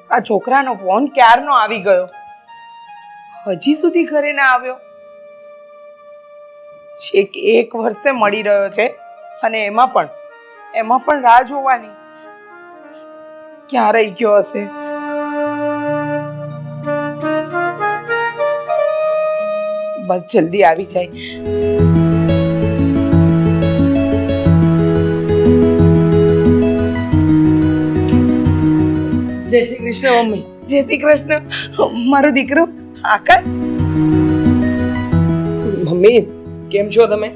આ છોકરાનો ફોન ક્યારનો આવી ગયો, હજી સુધી ઘરે ના આવ્યો. છેક 1 વર્ષે મળી રહ્યો છે અને એમાં પણ રાહ જોવાની. ક્યાં રહી ગયો હશે? બસ જલ્દી આવી જાય. જય શ્રી કૃષ્ણ મમ્મી. જય શ્રી કૃષ્ણ. મારો દીકરો આકાશ. મમ્મી કેમ છો તમે?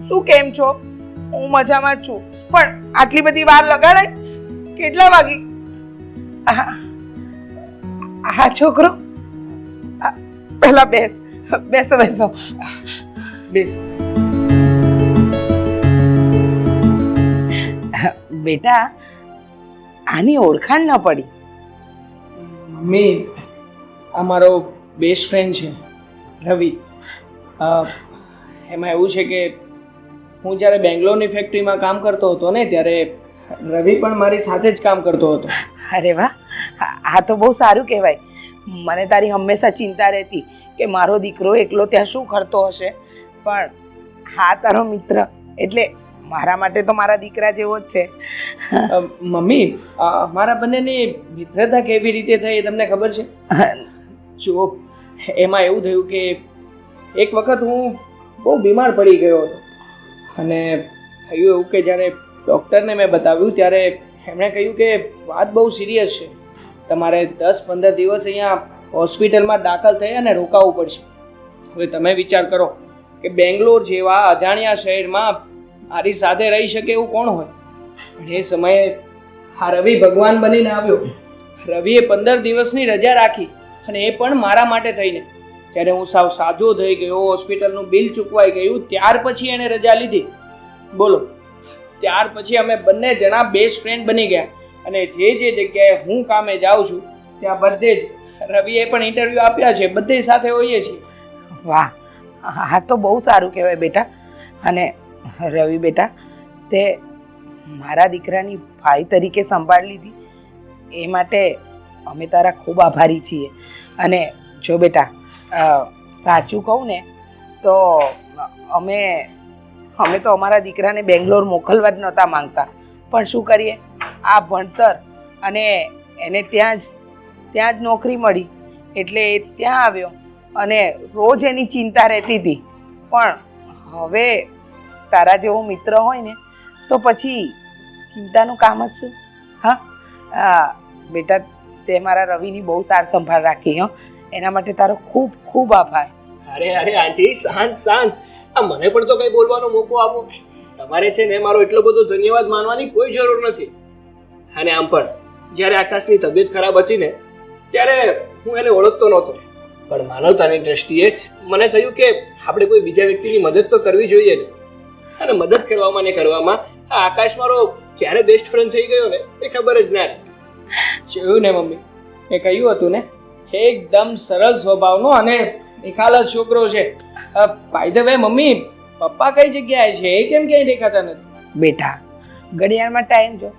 શું કેમ છો? હું મજામાં જ છું, પણ આટલી બધી વાર લગાડાય? કેટલા વાગી? આ છોકરો પહેલા બેસો. બેટા, આની ઓળખાણ ન પડી. મમ્મી, આ મારો બેસ્ટ ફ્રેન્ડ છે રવિ. એમાં એવું છે કે હું જ્યારે બેંગ્લોરની ફેક્ટરીમાં કામ કરતો હતો ને, ત્યારે રવિ પણ મારી સાથે જ કામ કરતો હતો. અરે વાહ, આ તો બહુ સારું કહેવાય. મને તારી હંમેશા ચિંતા રહેતી કે મારો દીકરો એકલો ત્યાં શું કરતો હશે, પણ હા, તારો મિત્ર એટલે મારા માટે તો મારા દીકરા જેવો જ છે. મમ્મી, મારા બંનેની મિત્રતા કેવી રીતે થઈ એ તમને ખબર છે? જુઓ, એમાં એવું થયું કે એક વખત હું બહુ બીમાર પડી ગયો હતો અને થયું એવું કે જ્યારે ડૉક્ટરને મેં બતાવ્યું ત્યારે એમણે કહ્યું કે વાત બહુ સિરિયસ છે, તમારે 10-15 દિવસ અહીંયા હોસ્પિટલમાં દાખલ થઈ અને રોકાવું પડશે. હવે તમે વિચાર કરો કે બેંગ્લોર જેવા અજાણ્યા શહેરમાં મારી સાથે રહી શકે એવું કોણ હોય? પણ એ સમયે આ રવિ ભગવાન બનીને આવ્યો. રવિએ 15 દિવસની રજા રાખી અને એ પણ મારા માટે થઈને. ત્યારે હું સાવ સાજો થઈ ગયો, હોસ્પિટલનું બિલ ચૂકવાઈ ગયું, ત્યાર પછી એણે રજા લીધી. બોલો, ત્યાર પછી અમે બંને જણા બેસ્ટ ફ્રેન્ડ બની ગયા અને જે જગ્યાએ હું કામે જાઉં છું ત્યાં બધે જ રવિએ પણ ઇન્ટરવ્યૂ આપ્યા છે, બધે સાથે હોઈએ છીએ. વાહ, હા તો બહુ સારું કહેવાય બેટા. અને રવિ બેટા, તે મારા દીકરાની ભાઈ તરીકે સંભાળ લીધી એ માટે અમે તારા ખૂબ આભારી છીએ. અને જો બેટા, સાચું કહું ને તો અમે તો અમારા દીકરાને બેંગ્લોર મોકલવા જ નહોતા માંગતા, પણ શું કરીએ, આ ભણતર અને એને ત્યાં જ નોકરી મળી એટલે એ ત્યાં આવ્યો અને રોજ એની ચિંતા રહેતી હતી. પણ હવે તારા જેવો મિત્ર હોય ને તો પછી ચિંતાનું કામ જ શું? હા બેટા, તે મારા રવિની બહુ સાર સંભાળ રાખી. એના માટે તારો ખૂબ ખૂબ આભાર. અરે આંટી, શાંત. આ મને પણ તો કઈ બોલવાનો મોકો આપો. તમારે છે ને મારો એટલો બધો ધન્યવાદ માનવાની કોઈ જરૂર નથી. અને આમ પણ જ્યારે આકાશની તબિયત ખરાબ હતી ને ત્યારે હું એને ઓળખતો નહોતો, પણ માનવતાની દ્રષ્ટિએ મને થયું કે આપણે કોઈ બીજા વ્યક્તિની મદદ તો કરવી જોઈએ ને. અને મદદ કરવામાં ને કરવામાં આ આકાશ મારો ક્યારે બેસ્ટ ફ્રેન્ડ થઈ ગયો ને એ ખબર જ ના રહી. જોયું ને મમ્મી, મેં કહ્યું હતું ને, એકદમ સરળ સ્વભાવનો અને નિખાલસ છોકરો છે. બાય ધ વે મમ્મી, પપ્પા કઈ જગ્યાએ છે? એ કેમ ક્યાંય દેખાતા નથી? બેટા, ઘડિયાળમાં ટાઈમ જો,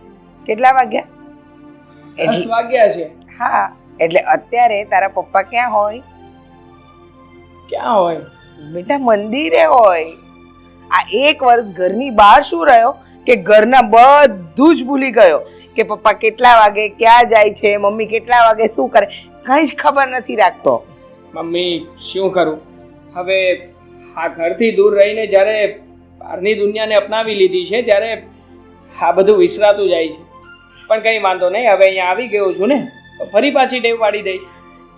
કેટલા વાગ્યા? 10 વાગ્યા છે. હા, એટલે અત્યારે તારા પપ્પા ક્યાં હોય? ક્યાં હોય? બેટા, મંદિરે હોય. આ 1 વર્ષ ઘરની બહાર શું રહ્યો કે ઘરના બધું જ ભૂલી ગયો કે પપ્પા કેટલા વાગે ક્યાં જાય છે, મમ્મી કેટલા વાગે શું કરે, કંઈ જ ખબર નથી રાખતો. મમ્મી, શું કરું હવે? આ ઘરથી દૂર રહીને જ્યારે બહારની દુનિયાને અપનાવી લીધી છે ત્યારે આ બધું વિસરાતું જાય છે. પણ કંઈ વાંધો નહીં, હવે અહીંયા આવી ગયો છું ને તો ફરી પાછી ટેવ પાડી દઈશ.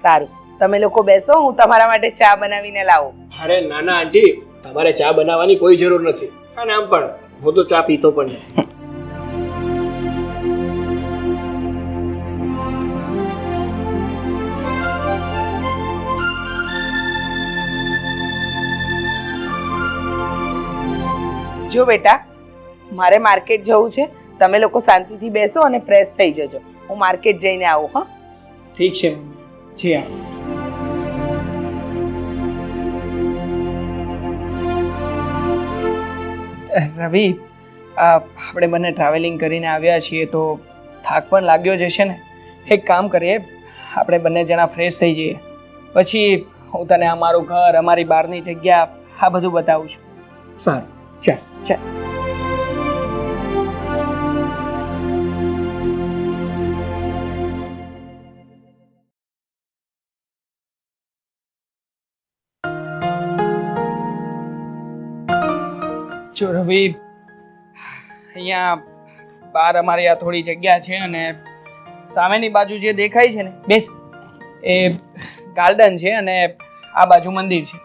સારું, તમે લોકો બેસો, હું તમારા માટે ચા બનાવીને લાવું. અરે નાના આંટી, તમારે ચા બનાવવાની કોઈ જરૂર નથી. અને આમ પણ હું તો ચા પીતો પણ નથી. જો બેટા, મારે માર્કેટ જવું છે, તમે લોકો શાંતિથી બેસો અને ફ્રેશ થઈ જજો. હું માર્કેટ જઈને આવું. હા, ઠીક છે મમ્મી, જી હા. રવિ, આપણે બંને ટ્રાવેલિંગ કરીને આવ્યા છીએ તો થાક પણ લાગ્યો જ હશે ને, એક કામ કરીએ, આપણે બંને જણા ફ્રેશ થઈ જઈએ, પછી હું તને અમારું ઘર, અમારી બહારની જગ્યા આ બધું બતાવું છું. સારું, ચાલ. ચાલ. જો રવિ, અહીંયા બહાર અમારી આ થોડી જગ્યા છે અને સામેની બાજુ જે દેખાય છે ને બેસ, એ ગાર્ડન છે અને આ બાજુ મંદિર છે.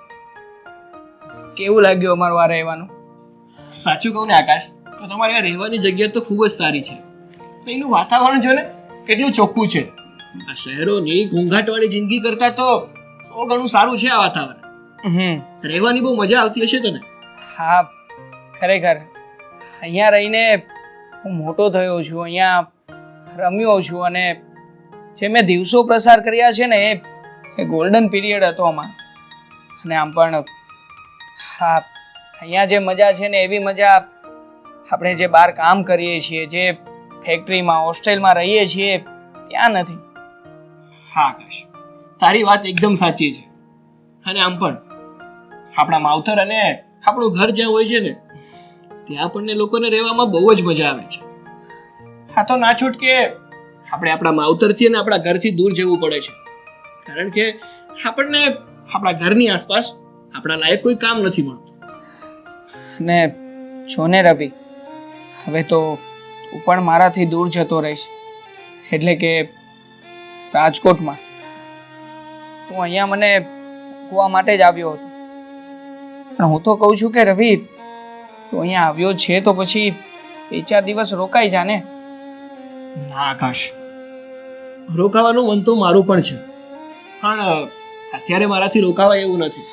કેવું લાગ્યું અમારું આ રહેવાનું? સાચું કહું ને આકાશ, તો તમારી આ રહેવાની જગ્યા તો ખૂબ જ સારી છે. એનું વાતાવરણ જો ને કેટલું ચોખ્ખું છે. આ શહેરોની ઘોંઘાટવાળી જિંદગી કરતાં તો 100 ગણું સારું છે આ વાતાવરણ. રહેવાની બહુ મજા આવતી હશે તને. હા, ખરેખર અહીંયા રહીને હું મોટો થયો છું, અહીંયા રમ્યો છું અને જે મેં દિવસો પ્રસાર કર્યા છે ને એ ગોલ્ડન પીરિયડ હતો અમારો. અને આમ પણ હા, અહીંયા જે મજા છે ને એવી મજા આપણે જે બહાર કામ કરીએ છીએ, જે ફેક્ટરીમાં, હોસ્ટેલમાં રહીએ છીએ ત્યાં નથી. હા આકાશ, તારી વાત એકદમ સાચી છે. અને આમ પણ આપણા માવતર અને આપણું ઘર જ્યાં હોય છે ને ત્યાં આપણને લોકોને રહેવામાં બહુ જ મજા આવે છે. હા તો ના છૂટ કે આપણે આપણા માવતરથી અને આપણા ઘરથી દૂર જવું પડે છે, કારણ કે આપણને આપણા ઘરની આસપાસ આપણા લાયક કોઈ કામ નથી મળતું. ને જો ને રવિ, હવે તો તું પણ મારાથી દૂર જતો રહીશ, એટલે કે રાજકોટમાં. તું અહીંયા મને મૂકવા માટે જ આવ્યો હતો, પણ હું તો કહું છું કે રવિ, તું અહીંયા આવ્યો છે તો પછી 2-4 દિવસ રોકાઈ જા ને. ના આકાશ, રોકાવાનું મન તો મારું પણ છે, પણ અત્યારે મારાથી રોકાવાય એવું નથી.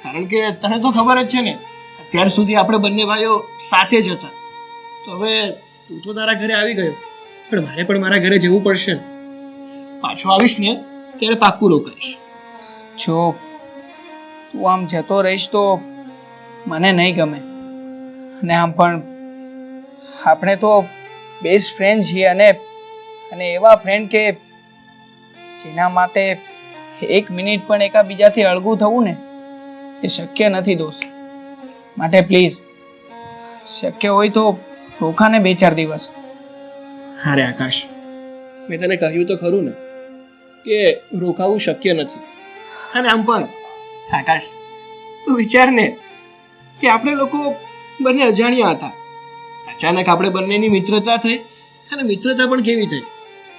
કારણ કે તને તો ખબર જ છે ને, અત્યાર સુધી આપણે બંને ભાઈઓ સાથે જ હતા. તો હવે તું તો તારા ઘરે આવી ગયો, પણ મારે પણ મારા ઘરે જવું પડશે. પાછો આવીશ ને ત્યારે પાક્કું રોકાઈશ. જો તું આમ જતો રહીશ તો મને નહીં ગમે. અને આમ પણ આપણે તો બેસ્ટ ફ્રેન્ડ છીએ અને એવા ફ્રેન્ડ કે જેના માટે 1 મિનિટ પણ એકાબીજાથી અળગું થવું ને એ શક્ય નથી દોસ્ત. માટે પ્લીઝ શક્ય હોય તો રોકાને 2-4 દિવસ. અરે આકાશ, મેં તને કહ્યું તો ખરું ને કે રોકાવું શક્ય નથી. અને આમ પણ આકાશ, તું વિચાર ને કે આપણે લોકો બંને અજાણ્યા હતા, અચાનક આપણે બંનેની મિત્રતા થઈ અને મિત્રતા પણ કેવી થઈ,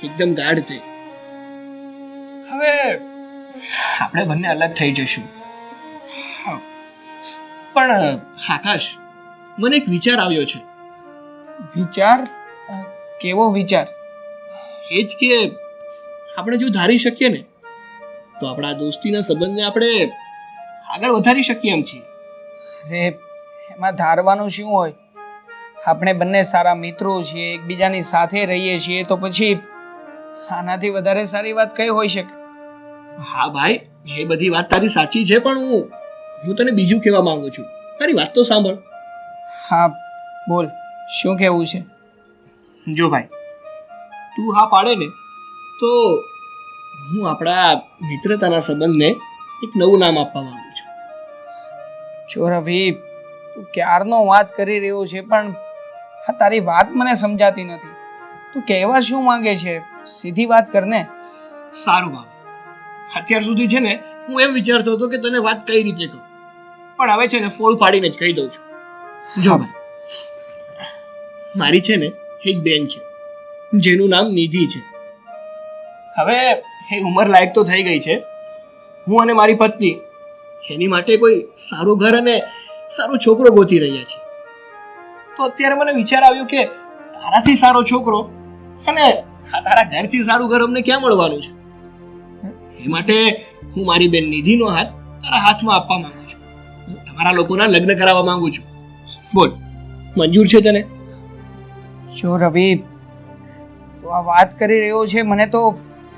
એકદમ ગાઢ થઈ. હવે આપણે બંને અલગ થઈ જશું. પણ આકાશ, મને એક વિચાર આવ્યો છે. વિચાર? કેવો વિચાર? એ જ કે આપણે જો ધારી શકીએ ને તો આપણા દોસ્તીના સંબંધને આપણે આગળ વધારી શકીએ એમ છીએ. અરે એમાં ધારવાનું શું હોય? આપણે બંને સારા મિત્રો છીએ, એકબીજાની સાથે રહીએ છીએ, તો પછી આનાથી વધારે સારી વાત કઈ હોઈ શકે? હા ભાઈ, એ બધી વાત તારી સાચી છે, પણ હું તને બીજું કહેવા માંગુ છું. તારી વાત તો સાંભળ. હા બોલ, શું કહેવું છે? જો ભાઈ, તું હા પાડે ને તો હું આપણા મિત્રતાના સંબંધને એક નવું નામ આપવા માંગુ છું. જો રવિ, તું ક્યારનો વાત કરી રહ્યો છે, પણ આ તારી વાત મને સમજાતી નથી. તું કહેવા શું માંગે છે? સીધી વાત કરને. સારું બાબા, અત્યાર સુધી છે ને હું એમ વિચારતો હતો કે તને વાત કઈ રીતે કહું, પણ હવે છે ને ફોલ પાડીને જ કહી દઉં છું. જો ભાઈ, મારી છે ને એક બેન છે જેનું નામ નિધિ છે. હવે એ ઉંમર લાયક તો થઈ ગઈ છે. હું અને મારી પત્ની એની માટે કોઈ સારું ઘર અને સારો છોકરો ગોતી રહ્યા છે. તો અત્યારે મને વિચાર આવ્યો કે તારાથી સારો છોકરો અને તારા ઘરથી સારું ઘર અમને ક્યાં મળવાનું છે. એ માટે હું મારી બેન નિધિનો હાથ તારા હાથમાં આપવા માંગુ છું. તમારા લોકોના લગ્ન કરાવવા માંગુ છું. બોલ, મંજૂર છે તને? જો રવિ, તું આ વાત કરી રહ્યો છે, મને તો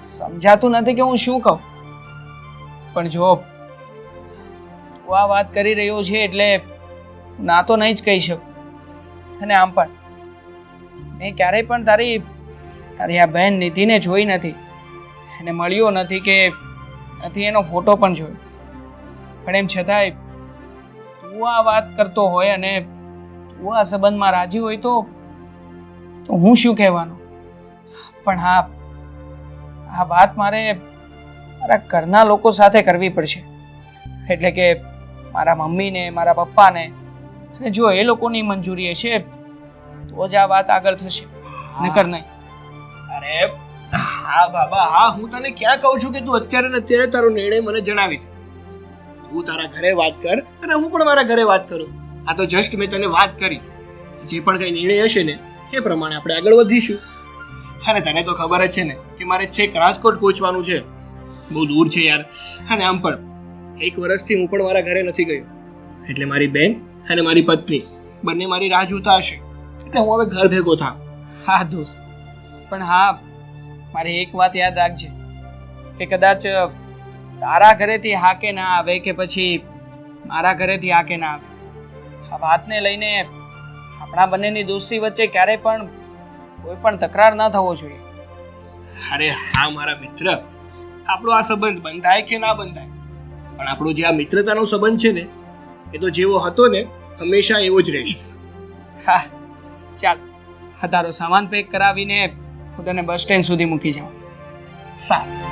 સમજાતું નથી કે હું શું કહું. પણ જો તું આ વાત કરી રહ્યો છે એટલે ના તો નહીં જ કહી શકું. અને આમ પણ મેં ક્યારેય પણ તારી તારી આ બહેન નિધિને જોઈ નથી, એને મળ્યો નથી કે નથી એનો ફોટો પણ જોયો. પણ એમ છતાંય તું આ વાત કરતો હોય અને તું આ સંબંધમાં રાજી હોય તો હું શું કહેવાનું? પણ હા, આ વાત મારે મારા ઘરના લોકો સાથે કરવી પડશે. એટલે કે મારા મમ્મીને, મારા પપ્પાને, અને જો એ લોકોની મંજૂરી હશે તો જ આ વાત આગળ થશે, નકર નહીં. અરે હા બાબા હા, હું તને ક્યાં કહું છું કે તું અત્યારે ને અત્યારે તારો નિર્ણય મને જણાવી દે. તું તારા ઘરે વાત કર અને હું પણ મારા ઘરે વાત કરું. આ તો જસ્ટ મેં તને વાત કરી. જે પણ કઈ નિર્ણય હશે ને એ પ્રમાણે આપણે આગળ વધીશું. અને તને તો ખબર જ છે ને કે મારે છેક રાજકોટ પહોંચવાનું છે. બહુ દૂર છે યાર. અને આમ પણ 1 વર્ષથી હું પણ મારા ઘરે નથી ગયો. એટલે મારી બેન અને મારી પત્ની બંને મારી રાહ જોતા હશે. એટલે હું હવે ઘર ભેગો થાઉં. હા દોસ્ત, પણ હા, મારે એક વાત યાદ રાખજે કે કદાચ તારા ઘરેથી હા કે ના આવે કે પછી મારા ઘરેથી હા કે ના આવે, આ વાતને લઈને આપણા બંનેની દોસ્તી વચ્ચે ક્યારેય પણ કોઈ પણ તકરાર ન થવો જોઈએ. અરે હા મારા મિત્ર, આપણો આ સંબંધ બંધાય કે ના બંધાય, પણ આપણો જે આ મિત્રતાનો સંબંધ છે ને એ તો જેવો હતો ને હંમેશા એવો જ રહેશે. હા ચાલ, હા તારો સામાન પેક કરાવીને હું તને બસ સ્ટેન્ડ સુધી મૂકી જાઉં. સારું.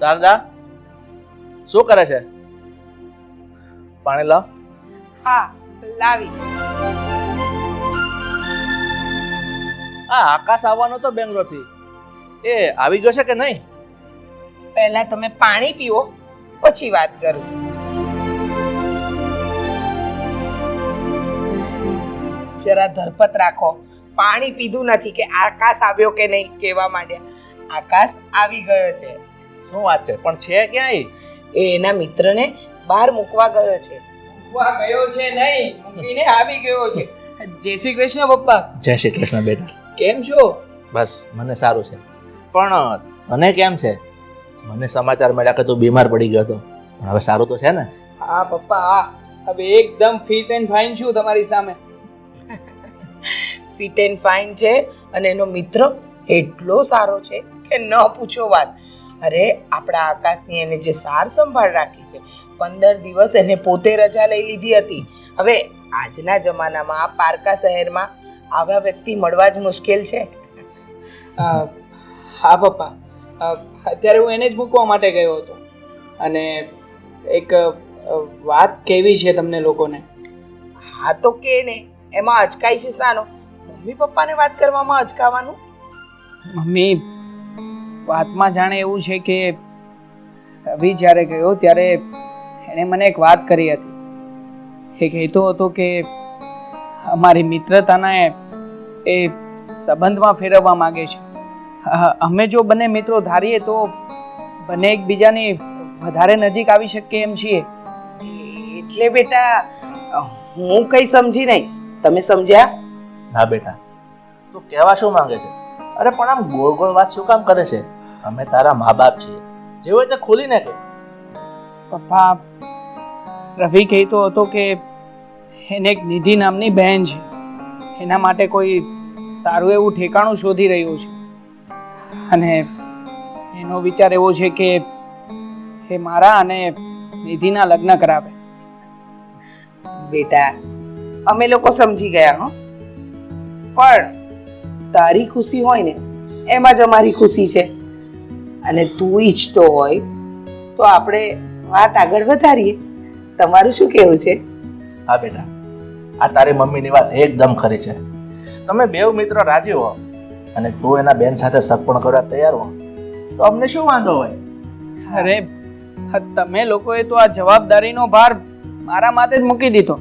શારદા, શું કરે છે? પાણી લાવ. હા લાવી. આ આકાશ આવવાનો તો બેંગ્લોર થી, એ આવી ગયો છે કે નહીં? પહેલા તમે પાણી પીવો પછી વાત કરું. જરા ધરપત રાખો. પાણી પીધું નથી કે આકાશ આવ્યો કે નહીં કહેવા માંડ્યા. આકાશ આવી ગયો છે. શું વાત છે? પણ છે ક્યાં? એ એના મિત્રને બહાર મૂકવા ગયો છે. મૂકવા ગયો છે નહીં, મૂકીને આવી ગયો છે. જય શ્રી કૃષ્ણ પપ્પા. જય શ્રી કૃષ્ણ બેટા. કેમ છો? બસ મને સારું છે. પણ તને કેમ છે? મને સમાચાર મળ્યા કે તું બીમાર પડી ગયો હતો, પણ હવે સારું તો છે ને? હા પપ્પા, હા, હવે એકદમ ફિટ એન્ડ ફાઇન છું તમારી સામે. ફિટ એન્ડ ફાઇન છે અને એનો મિત્ર એટલો સારો છે કે ન પૂછો વાત. અરે આપણા આકાશની એને જે સાર સંભાળ રાખી છે, 15 દિવસ એને પોતે રજા લઈ લીધી હતી. હવે આજના જમાનામાં આ પારકા શહેરમાં આવા વ્યક્તિ મળવા જ મુશ્કેલ છે. હા પપ્પા, અત્યારે હું એને જ મૂકવા માટે ગયો હતો અને એક વાત કહેવી છે તમને લોકોને. હા તો કે ને, એમાં અચકાઈ છે સાનો? મમ્મી પપ્પાને વાત કરવામાં અચકાવાનું? મમ્મી, વાતમાં જાણે એવું છે કે રવિ જ્યારે ગયો ત્યારે એણે મને એક વાત કરી હતી. એ કહેતો હતો કે અમારી મિત્રતાને એ સંબંધમાં ફેરવવા માંગે છે. અમે જો બંને મિત્રો ધારીએ તો બંને એકબીજાની વધારે નજીક આવી શકીએ એમ છીએ. એટલે બેટા હું કઈ સમજી નહીં, તમે સમજ્યા? ના બેટા, તું કહેવા શું માંગે છે? અરે પણ આમ ગોળ ગોળ વાત શું કામ કરે છે? અમે તારા મા બાપ છીએ, જે હોય તે ખોલીને કે. પપ્પા, રવિ કહેતો હતો કે એને એક નિધિ નામની બહેન છે, એના માટે કોઈ સારું એવું ઠેકાણું શોધી રહ્યું છે અને એનો વિચાર એવો છે કે એ મારા અને નિધિના લગ્ન કરાવે. બેટા અમે લોકો સમજી ગયા હો, પણ તારી ખુશી હોય ને એમાં જ અમારી ખુશી છે. અને તું ઈચ્છતો હોય તો આપણે વાત આગળ વધારીએ. તમારું શું કહેવું છે? હા બેટા, આ તારી મમ્મીની વાત એકદમ ખરી છે. તમે બેવ મિત્ર રાજી હો અને તું એના બેન સાથે સગપણ કરવા તૈયાર હો તો અમને શું વાંધો હોય? અરે તમે લોકોએ તો આ જવાબદારીનો ભાર મારા માથે જ મૂકી દીધો.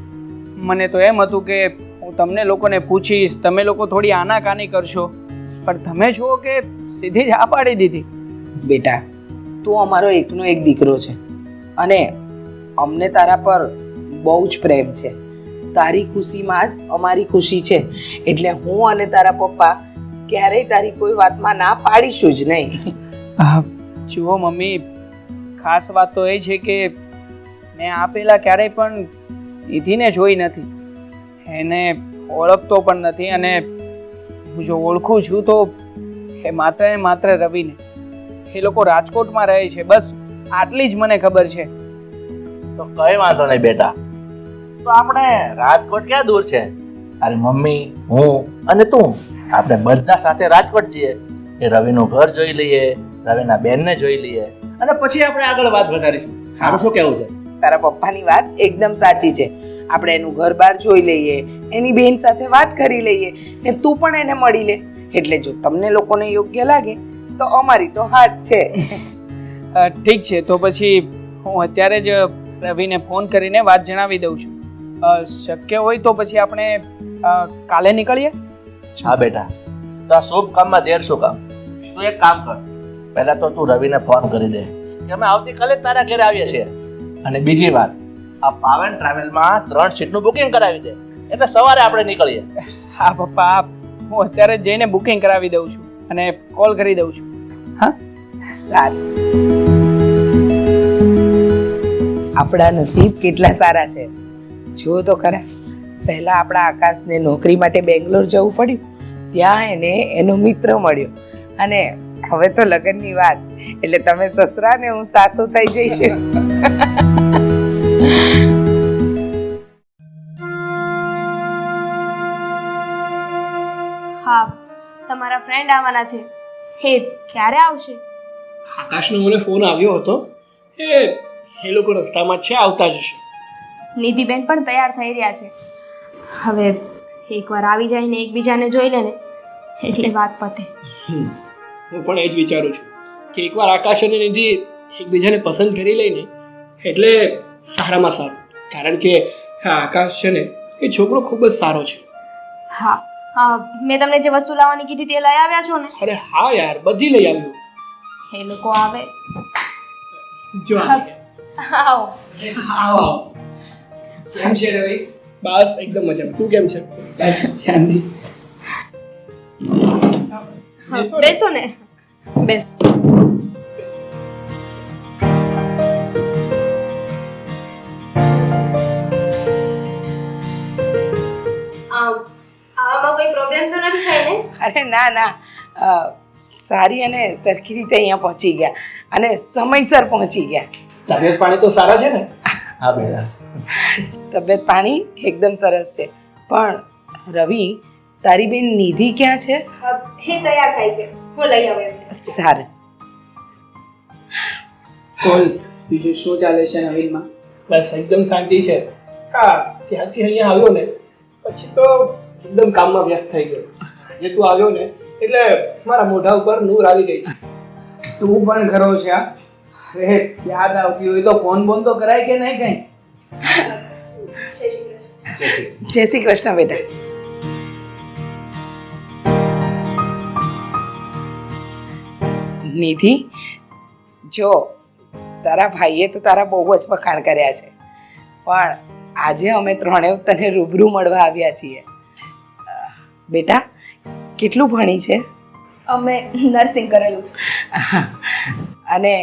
મને તો એમ હતું કે હું તમને લોકોને પૂછીશ, તમે લોકો થોડી આનાકાની કરશો, પણ તમે જુઓ કે સીધી જ હા પાડી દીધી. બેટા, તું અમારો એકનો એક દીકરો છે અને અમને તારા પર બહુ જ પ્રેમ છે. તારી ખુશીમાં જ અમારી ખુશી છે, એટલે હું અને તારા પપ્પા ક્યારેય તારી કોઈ વાતમાં ના પાડીશું જ નહીં. જુઓ મમ્મી, ખાસ વાત તો એ છે કે મેં આ પહેલાં ક્યારેય પણ નિધિને જોઈ નથી, એને ઓળખતો પણ નથી, અને હું જો ઓળખું છું તો એ માત્ર ને માત્ર રવિને. એ લોકો રાજકોટમાં રહે છે, બસ આટલી જ મને ખબર છે. તો કઈ વાંધો નહીં બેટા, તો આપણે રાજકોટ ક્યાં દૂર છે? તારી મમ્મી, હું અને તું આપણે બધા સાથે રાજકોટ જઈએ, એ રવિનું ઘર જોઈ લઈએ, રવિના બેનને જોઈ લઈએ, અને પછી આપણે આગળ વાત વધારીશું. તારું શું કહેવું છે? તારા પપ્પાની વાત એકદમ સાચી છે. આપણે એનું ઘર બહાર જોઈ લઈએ, એની બેન સાથે વાત કરી લઈએ, ને તું પણ એને મળી લે. એટલે જો તમને લોકોને યોગ્ય લાગે તો અમારી તો હાથ છે. ઠીક છે, તો પછી હું અત્યારે જ રવિને ફોન કરીને વાત જણાવી દઉં છું. શક્ય હોય તો પછી આપણે કાલે નીકળીએ. હા બેટા, તો આ શુભ કામમાં દેર શું કામ? તું એક કામ કર, પહેલા તો તું રવિને ફોન કરી દે કે અમે આવતીકાલે તારા ઘરે આવીએ છીએ. અને બીજી વાત, આ પાવન ટ્રાવેલમાં 3 સીટનું બુકિંગ કરાવી દે, એટલે સવારે આપણે નીકળીએ. હા પપ્પા, હું અત્યારે જ જઈને બુકિંગ કરાવી દઉં છું અને કોલ કરી દઉં છું. હા, સારું. આપણા નસીબ કેટલા સારા છે. જો તો ખરા, પહેલા આપણા આકાશને નોકરી માટે બેંગ્લોર જવું પડ્યું, ત્યાં એને એનો મિત્ર મળ્યો, અને હવે તો લગ્નની વાત, એટલે તમે સસરા ને હું સાસુ થઈ જઈશું. હા, તમારા ફ્રેન્ડ આવવાના છે. હે, ક્યારે આવશે? આકાશનો મને ફોન આવ્યો હતો. એ લોકો રસ્તામાં જ છે, આવતા જ હશે. નિધિબેન પણ તૈયાર થઈ રહ્યા છે. હવે એકવાર આવી જાય ને એકબીજાને જોઈ લે ને એટલે વાત પતે. હું પણ એ જ વિચારું છું કે એકવાર આકાશ અને નિધિ એકબીજાને પસંદ કરી લઈને એટલે સારામાં સારું. કારણ કે હા, આકાશ છે ને એ છોકરો ખૂબ જ સારો છે. હા હા, મેં તમને જે વસ્તુ લાવવાની કીધી તે લઈ આવ્યા છો ને? અરે હા યાર, બધી લઈ આવ્યો. એ લોકો આવે. જો આવો. આવો. કેમ છે રવિ? બસ એકદમ મજામાં. તું કેમ છે? બસ શાંતિ. બેસો ને, બેસ. આવામાં કોઈ પ્રોબ્લેમ તો નથી થાય ને? અરે ના ના, સારી અને સરખી રીતે અહીંયા પહોંચી ગયા અને સમયસર પહોંચી ગયા. તબિયત પાણી તો સારા છે ને? હા બેટા, તબિયત પાણી એકદમ સરસ છે. પણ રવિ, તારી બેન નિધિ ક્યાં છે? એ તૈયાર થાય છે, હું લઈ આવું એમને. સારું. બોલ, બીજું શું ચાલે છે નવીનમાં? બસ એકદમ શાંતિ છે. હા, ત્યાંથી અહીંયા આવ્યો ને પછી તો એકદમ કામમાં વ્યસ્ત થઈ ગયો. આજે તું આવ્યો ને એટલે મારા મોઢા ઉપર નૂર આવી ગઈ છે. તું પણ ખરો છે. અરે યાદ આવતી હોય તો ફોન બોન તો કરાય કે નહીં કઈ? જય શ્રી કૃષ્ણ બેટા. નિધિ, જો તારા ભાઈએ તો તારા બહુ જ વખાણ કર્યા છે, પણ આજે અમે ત્રણેય તને રૂબરૂ મળવા આવ્યા છીએ. બેટા, કેટલું ભણી છે? અમે નર્સિંગ કરેલું છે. અને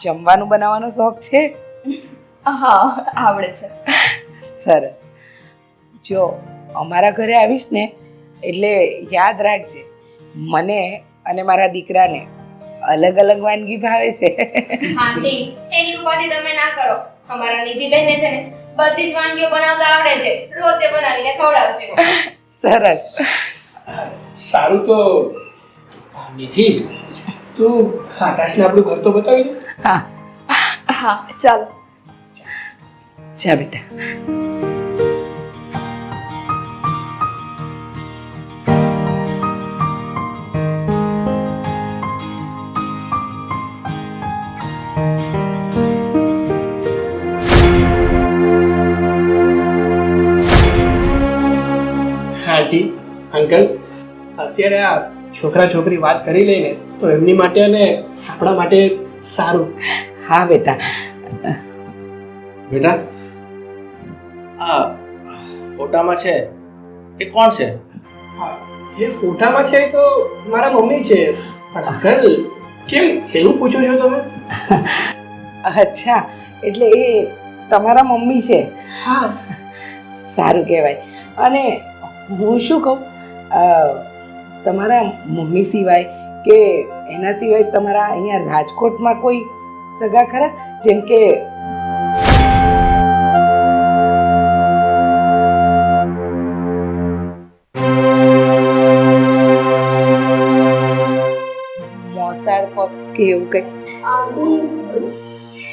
જમવાનું બનાવવાનો શોખ છે? હા, આવડે છે. સરસ. જો અમારા ઘરે આવીશ ને એટલે યાદ રાખજે, મને અને મારા દીકરાને અલગ અલગ વાનગી ભાવે છે. આંટી, એની ઉપાધિ તમે ના કરો. અમારા નિધિબેનને છે ને બધી જ વાનગીઓ બનાવતા આવડે છે. રોજે બનાવીને ખવડાવશે. સરસ. સારું, તો નિધિ તું આકાશને આપણું ઘર તો બતાવી દે. હા હા, ચાલો. જા બેટા. આંટી અંકલ અત્યારે આ છોકરા છોકરી વાત કરી લઈને તો એમની માટે અને આપણા માટે સારું. હા બેટા. બેટા આ ફોટામાં છે એ કોણ છે? હા, જે ફોટામાં છે એ તો મારા મમ્મી છે. પણ અંકલ કેમ એવું પૂછો છો તમે? અચ્છા, એટલે એ તમારા મમ્મી છે? હા. સારું કહેવાય. અને હું શું કહું, તમારા મમ્મી સિવાય કે એના સિવાય તમારા અહીંયા રાજકોટમાં કોઈ સગા ખરા? જેમ કે મોસાળ પક્ષ કે એવું કંઈ? આંટી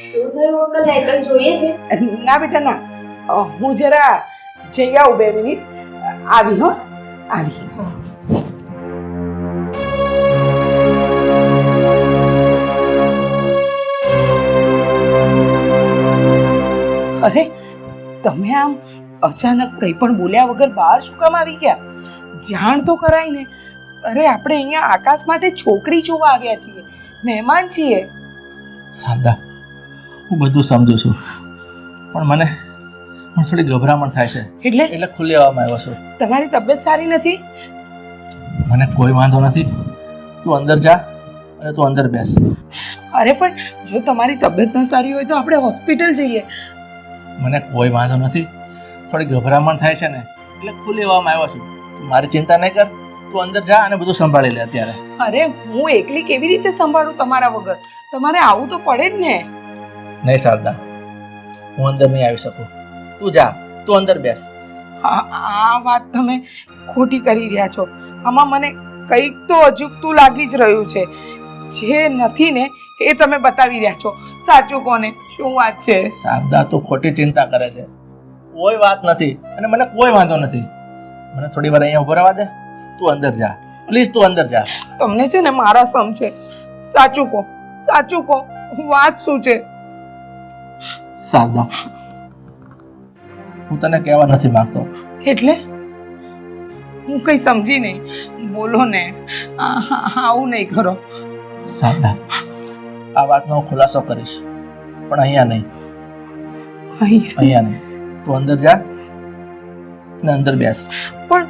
શું થયું અંકલ? અંકલ જોઈએ છે? ના બેટા ના, હું જરા જઈ આવું, 2 મિનિટ આવી. હો, આવી. અરે તમે આમ અચાનક કંઈ પણ બોલ્યા વગર બહાર શું કામ આવી ગયા? જાણ તો કરાય ને. અરે આપણે અહીંયા આકાશ માટે છોકરી જોવા આવ્યા છીએ, મહેમાન છીએ. શારદા, હું બધું સમજુ છું, પણ મને થોડી ગભરામણ થાય છે, એટલે ખુલ્લી આવવામાં આવ્યો છું. તમારી તબિયત સારી નથી? મને કોઈ વાંધો નથી, તું અંદર જા અને તું અંદર બેસ. અરે પણ જો તમારી તબિયત ન સારી હોય તો આપણે હોસ્પિટલ જઈએ. મને કોઈ વાંધો નથી, થોડી ગભરામણ થાય છે ને એટલે ખુલ્લી આવવામાં આવ્યો છું. તું મારી ચિંતા નહીં કર, તું અંદર જા અને બધું સંભાળી લે અત્યારે. અરે હું એકલી કેવી રીતે સંભાળું તમારા વગર? તમારે આવું તો પડે જ ને. નહીં શારદા, હું અંદર નહીં આવી શકું. તું જા, તું અંદર બેસ. આ વાત તમે ખોટી કરી રહ્યા છો. આમાં મને કંઈક તો અજુગતું લાગી જ રહ્યું છે. જે નથી ને એ તમે બતાવી રહ્યા છો. સાચું કોને? શું વાત છે? શારદા, તું ખોટી ચિંતા કરે છે. કોઈ વાત નથી અને મને કોઈ વાંધો નથી. મને થોડી વાર અહીંયા ઉભા રહેવા દે. તું અંદર જા, પ્લીઝ તું અંદર જા. તમને છે ને મારા સમ છે. સાચું કહો, સાચું કહો, વાત શું છે? શારદા, હું તને કહેવા નથી માંગતો. એટલે હું કઈ સમજી નહીં. બોલો ને, આવું નહીં કરો. શારદા, આ વાતનો ખુલાસો કરીશ, પણ અહીંયા નહીં. અહીંયા નહીં. તું અંદર જા ને અંદર બેસ. પણ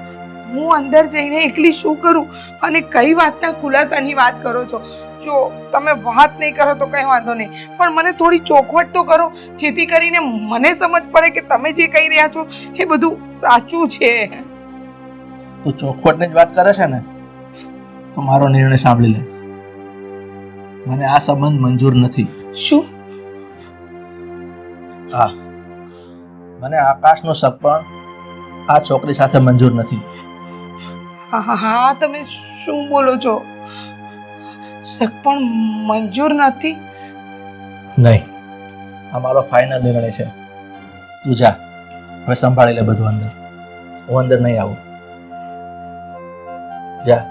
હું અંદર જઈને એકલી શું કરું? અને કઈ વાતના ખુલાસાની વાત કરો છો? જો તમે વાત નહીં કરો તો કઈ વાંધો નહીં, પણ મને થોડી ચોખવટ તો કરો, જેથી કરીને મને સમજ પડે કે તમે જે કહી રહ્યા છો એ બધું સાચું છે. તું ચોખવટની જ વાત કરે છે ને, તો મારો નિર્ણય સાંભળી લે. મને આ સંબંધ મંજૂર નથી. શું? હા, મને આકાશનો શક પણ આ છોકરી સાથે મંજૂર નથી. હા, તમે શું બોલો છો? શક પણ મંજૂર નથી? નહીં, આ મારો ફાઇનલ નિર્ણય છે. તું જા, હવે સંભાળી લે બધું અંદર. હું અંદર નહીં આવું. જા.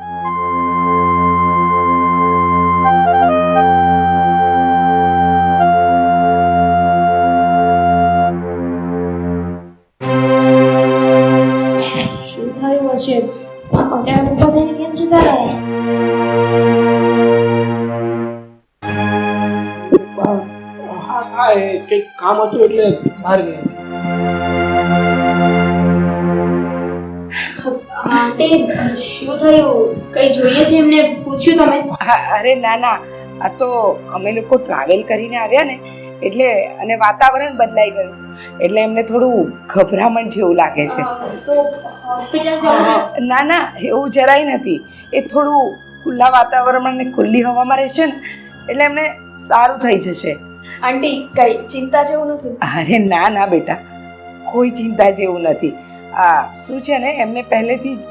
શું થયું હશે? અચાનક બધાને કેમ જતા રહ્યા? હા, એ કંઈક કામ હતું એટલે બહાર ગયા. આંટી શું થયું? કઈ જોઈએ છે એમને પૂછ્યું તમે? અરે ના ના, આ તો અમે લોકો ટ્રાવેલ કરીને આવ્યા ને એટલે, અને વાતાવરણ બદલાઈ ગયું એટલે એમને થોડું ગભરામણ જેવું લાગે છે. તો હોસ્પિટલ જવું છે? ના ના, એવું જરાય નથી. એ થોડું ખુલ્લા વાતાવરણમાં ને ખુલ્લી હવામાં રહેશે ને એટલે એમને સારું થઈ જશે. આંટી કઈ ચિંતા જેવું નથી? અરે ના ના બેટા, કોઈ ચિંતા જેવું નથી. આ શું છે ને, એમને પહેલેથી જ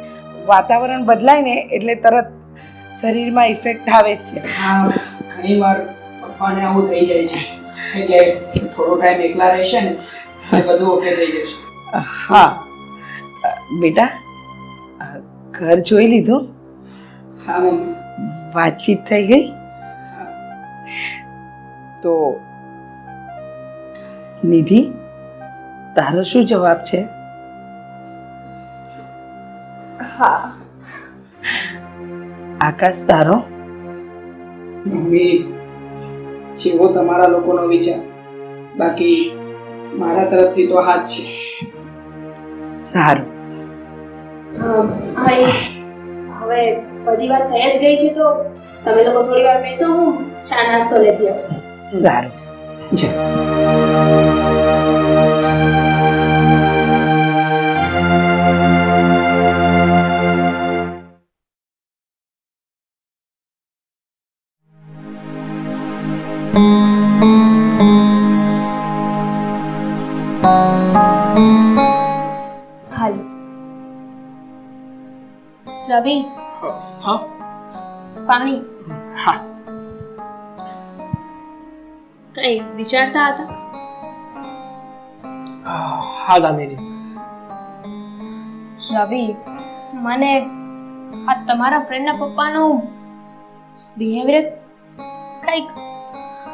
વાતાવરણ બદલાય ને એટલે તરત શરીરમાં ઇફેક્ટ આવે જ છે. હા, ઘણી વાર પપ્પાને આવું થઈ જાય છે, એટલે થોડો ટાઈમ એકલા રહેશે ને એટલે બધું ઓકે થઈ જશે. હા બેટા, ઘર જોઈ લીધું? હા મમ્મી. વાતચીત થઈ ગઈ? તો નિધિ, તારો શું જવાબ છે? હા. આકાશ, તારો? મમ્મી, જેવો તમારા લોકોનો વિચાર, બાકી મારા તરફથી તો હાથ છે. સારું. હવે બધી વાત થઈ જ ગઈ છે તો તમે લોકો થોડી વાર બેસો, હું ચા નાસ્તો લેતી આવું. સારું. જા. હાલ રવિ, હા પાણી. હા. કઈ વિચારતા હતા? હા દામિની, રવિ, મને આ તમારા ફ્રેન્ડના પપ્પાનું બિહેવિયર કંઈક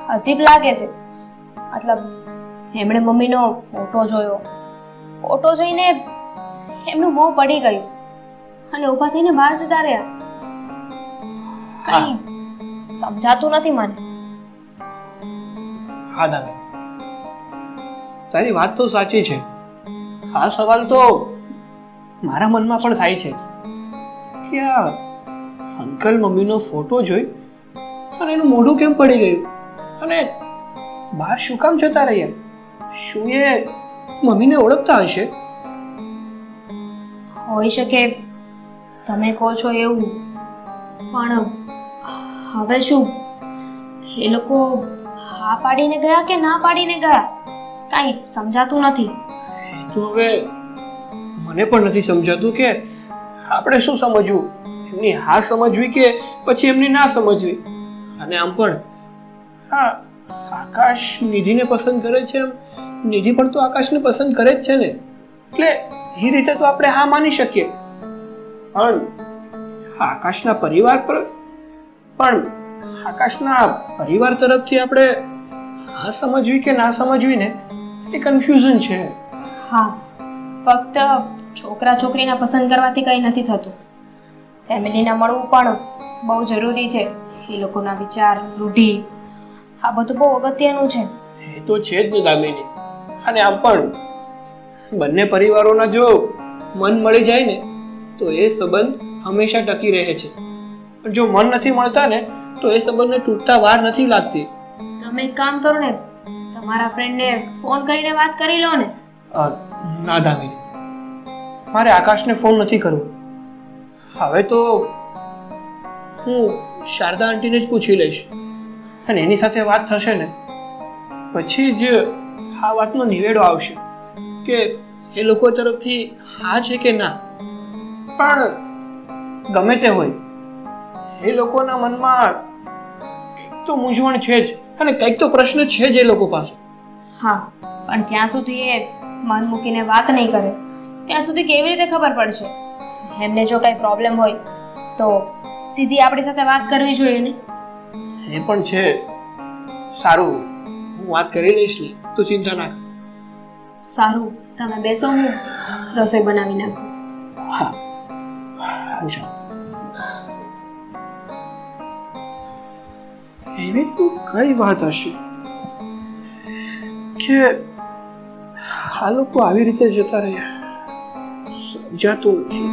અજીબ લાગે છે. મતલબ એમણે મમ્મીનો ફોટો જોયો, ફોટો જોઈને એમનું મોં પડી ગયું અને ઊભા થઈને બહાર જતા રહ્યા. કંઈ સમજાતું નથી મને. હા દામિની, તારી વાત તો સાચી છે. આ સવાલ તો મારા મનમાં પણ થાય છે કે આ અંકલ મમ્મીનો ફોટો જોઈ અને એનું મોઢું કેમ પડી ગયું અને બહાર શું કામ જતા રહ્યા? શું એ મમ્મીને ઓળખતા હશે? હોઈ શકે તમે કહો છો એવું, પણ હવે શું એ લોકો હા પાડીને ગયા કે ના પાડીને ગયા કાંઈ સમજાતું નથી. તો હવે મને પણ નથી સમજાતું કે આપણે શું સમજવું, એમની હા સમજવી કે પછી એમની ના સમજવી. અને આમ પણ હા, આકાશ નિધિને પસંદ કરે છે, એમ નિધિ પણ તો આકાશને પસંદ કરે જ છે ને, એટલે એ રીતે તો આપણે હા માની શકીએ. પણ આકાશના પરિવાર પર પણ આકાશના પરિવાર તરફથી આપણે હા સમજવી કે ના સમજવી ને એ કન્ફ્યુઝન છે. હા, ફક્ત છોકરા છોકરીના પસંદ કરવાથી કંઈ નથી થતું. ફેમિલીના મળવું પણ બહુ જરૂરી છે. એ લોકોના વિચાર, રૂઢિ, આ બધું બહુ અગત્યનું છે. એ તો છે જ ને દામિની. અને આમ પણ બંને પરિવારોના જો મન મળી જાય ને તો એ સંબંધ હંમેશા ટકી રહે છે. પણ જો મન નથી મળતા ને તો એ સંબંધને તૂટતા વાર નથી લાગતી. તમે એક કામ કરો ને, તમારા ફ્રેન્ડને ફોન કરીને વાત કરી લો ને. ના દામિની, મારે આકાશને ફોન નથી કરવો. હવે તો હું શારદા આંટીને જ પૂછી લઈશ અને એની સાથે વાત થશે ને પછી જ આ વાતનો નિવેડો આવશે કે એ લોકો તરફથી હા છે કે ના. પણ ગમે તે હોય, એ લોકોના મનમાં કંઈક તો મૂંઝવણ છે જ અને કંઈક તો પ્રશ્ન છે જ એ લોકો પાસે. હા, પણ જ્યાં સુધી એ મન મૂકીને વાત નહીં કરે ત્યાં સુધી કેવી રીતે ખબર પડશે? એમને જો કંઈ પ્રોબ્લેમ હોય તો સીધી આપણી સાથે વાત કરવી જોઈએ ને. એ પણ છે. સારું, હું વાત કરી લઈશ ને, તું ચિંતા ના કર. સારું, તમે બેસો, હું રસોઈ બનાવી નાખું. હા, જો એવી તો કઈ વાત હશે કે આ લોકો આવી રીતે જતા રહ્યા? સમજાતું નથી.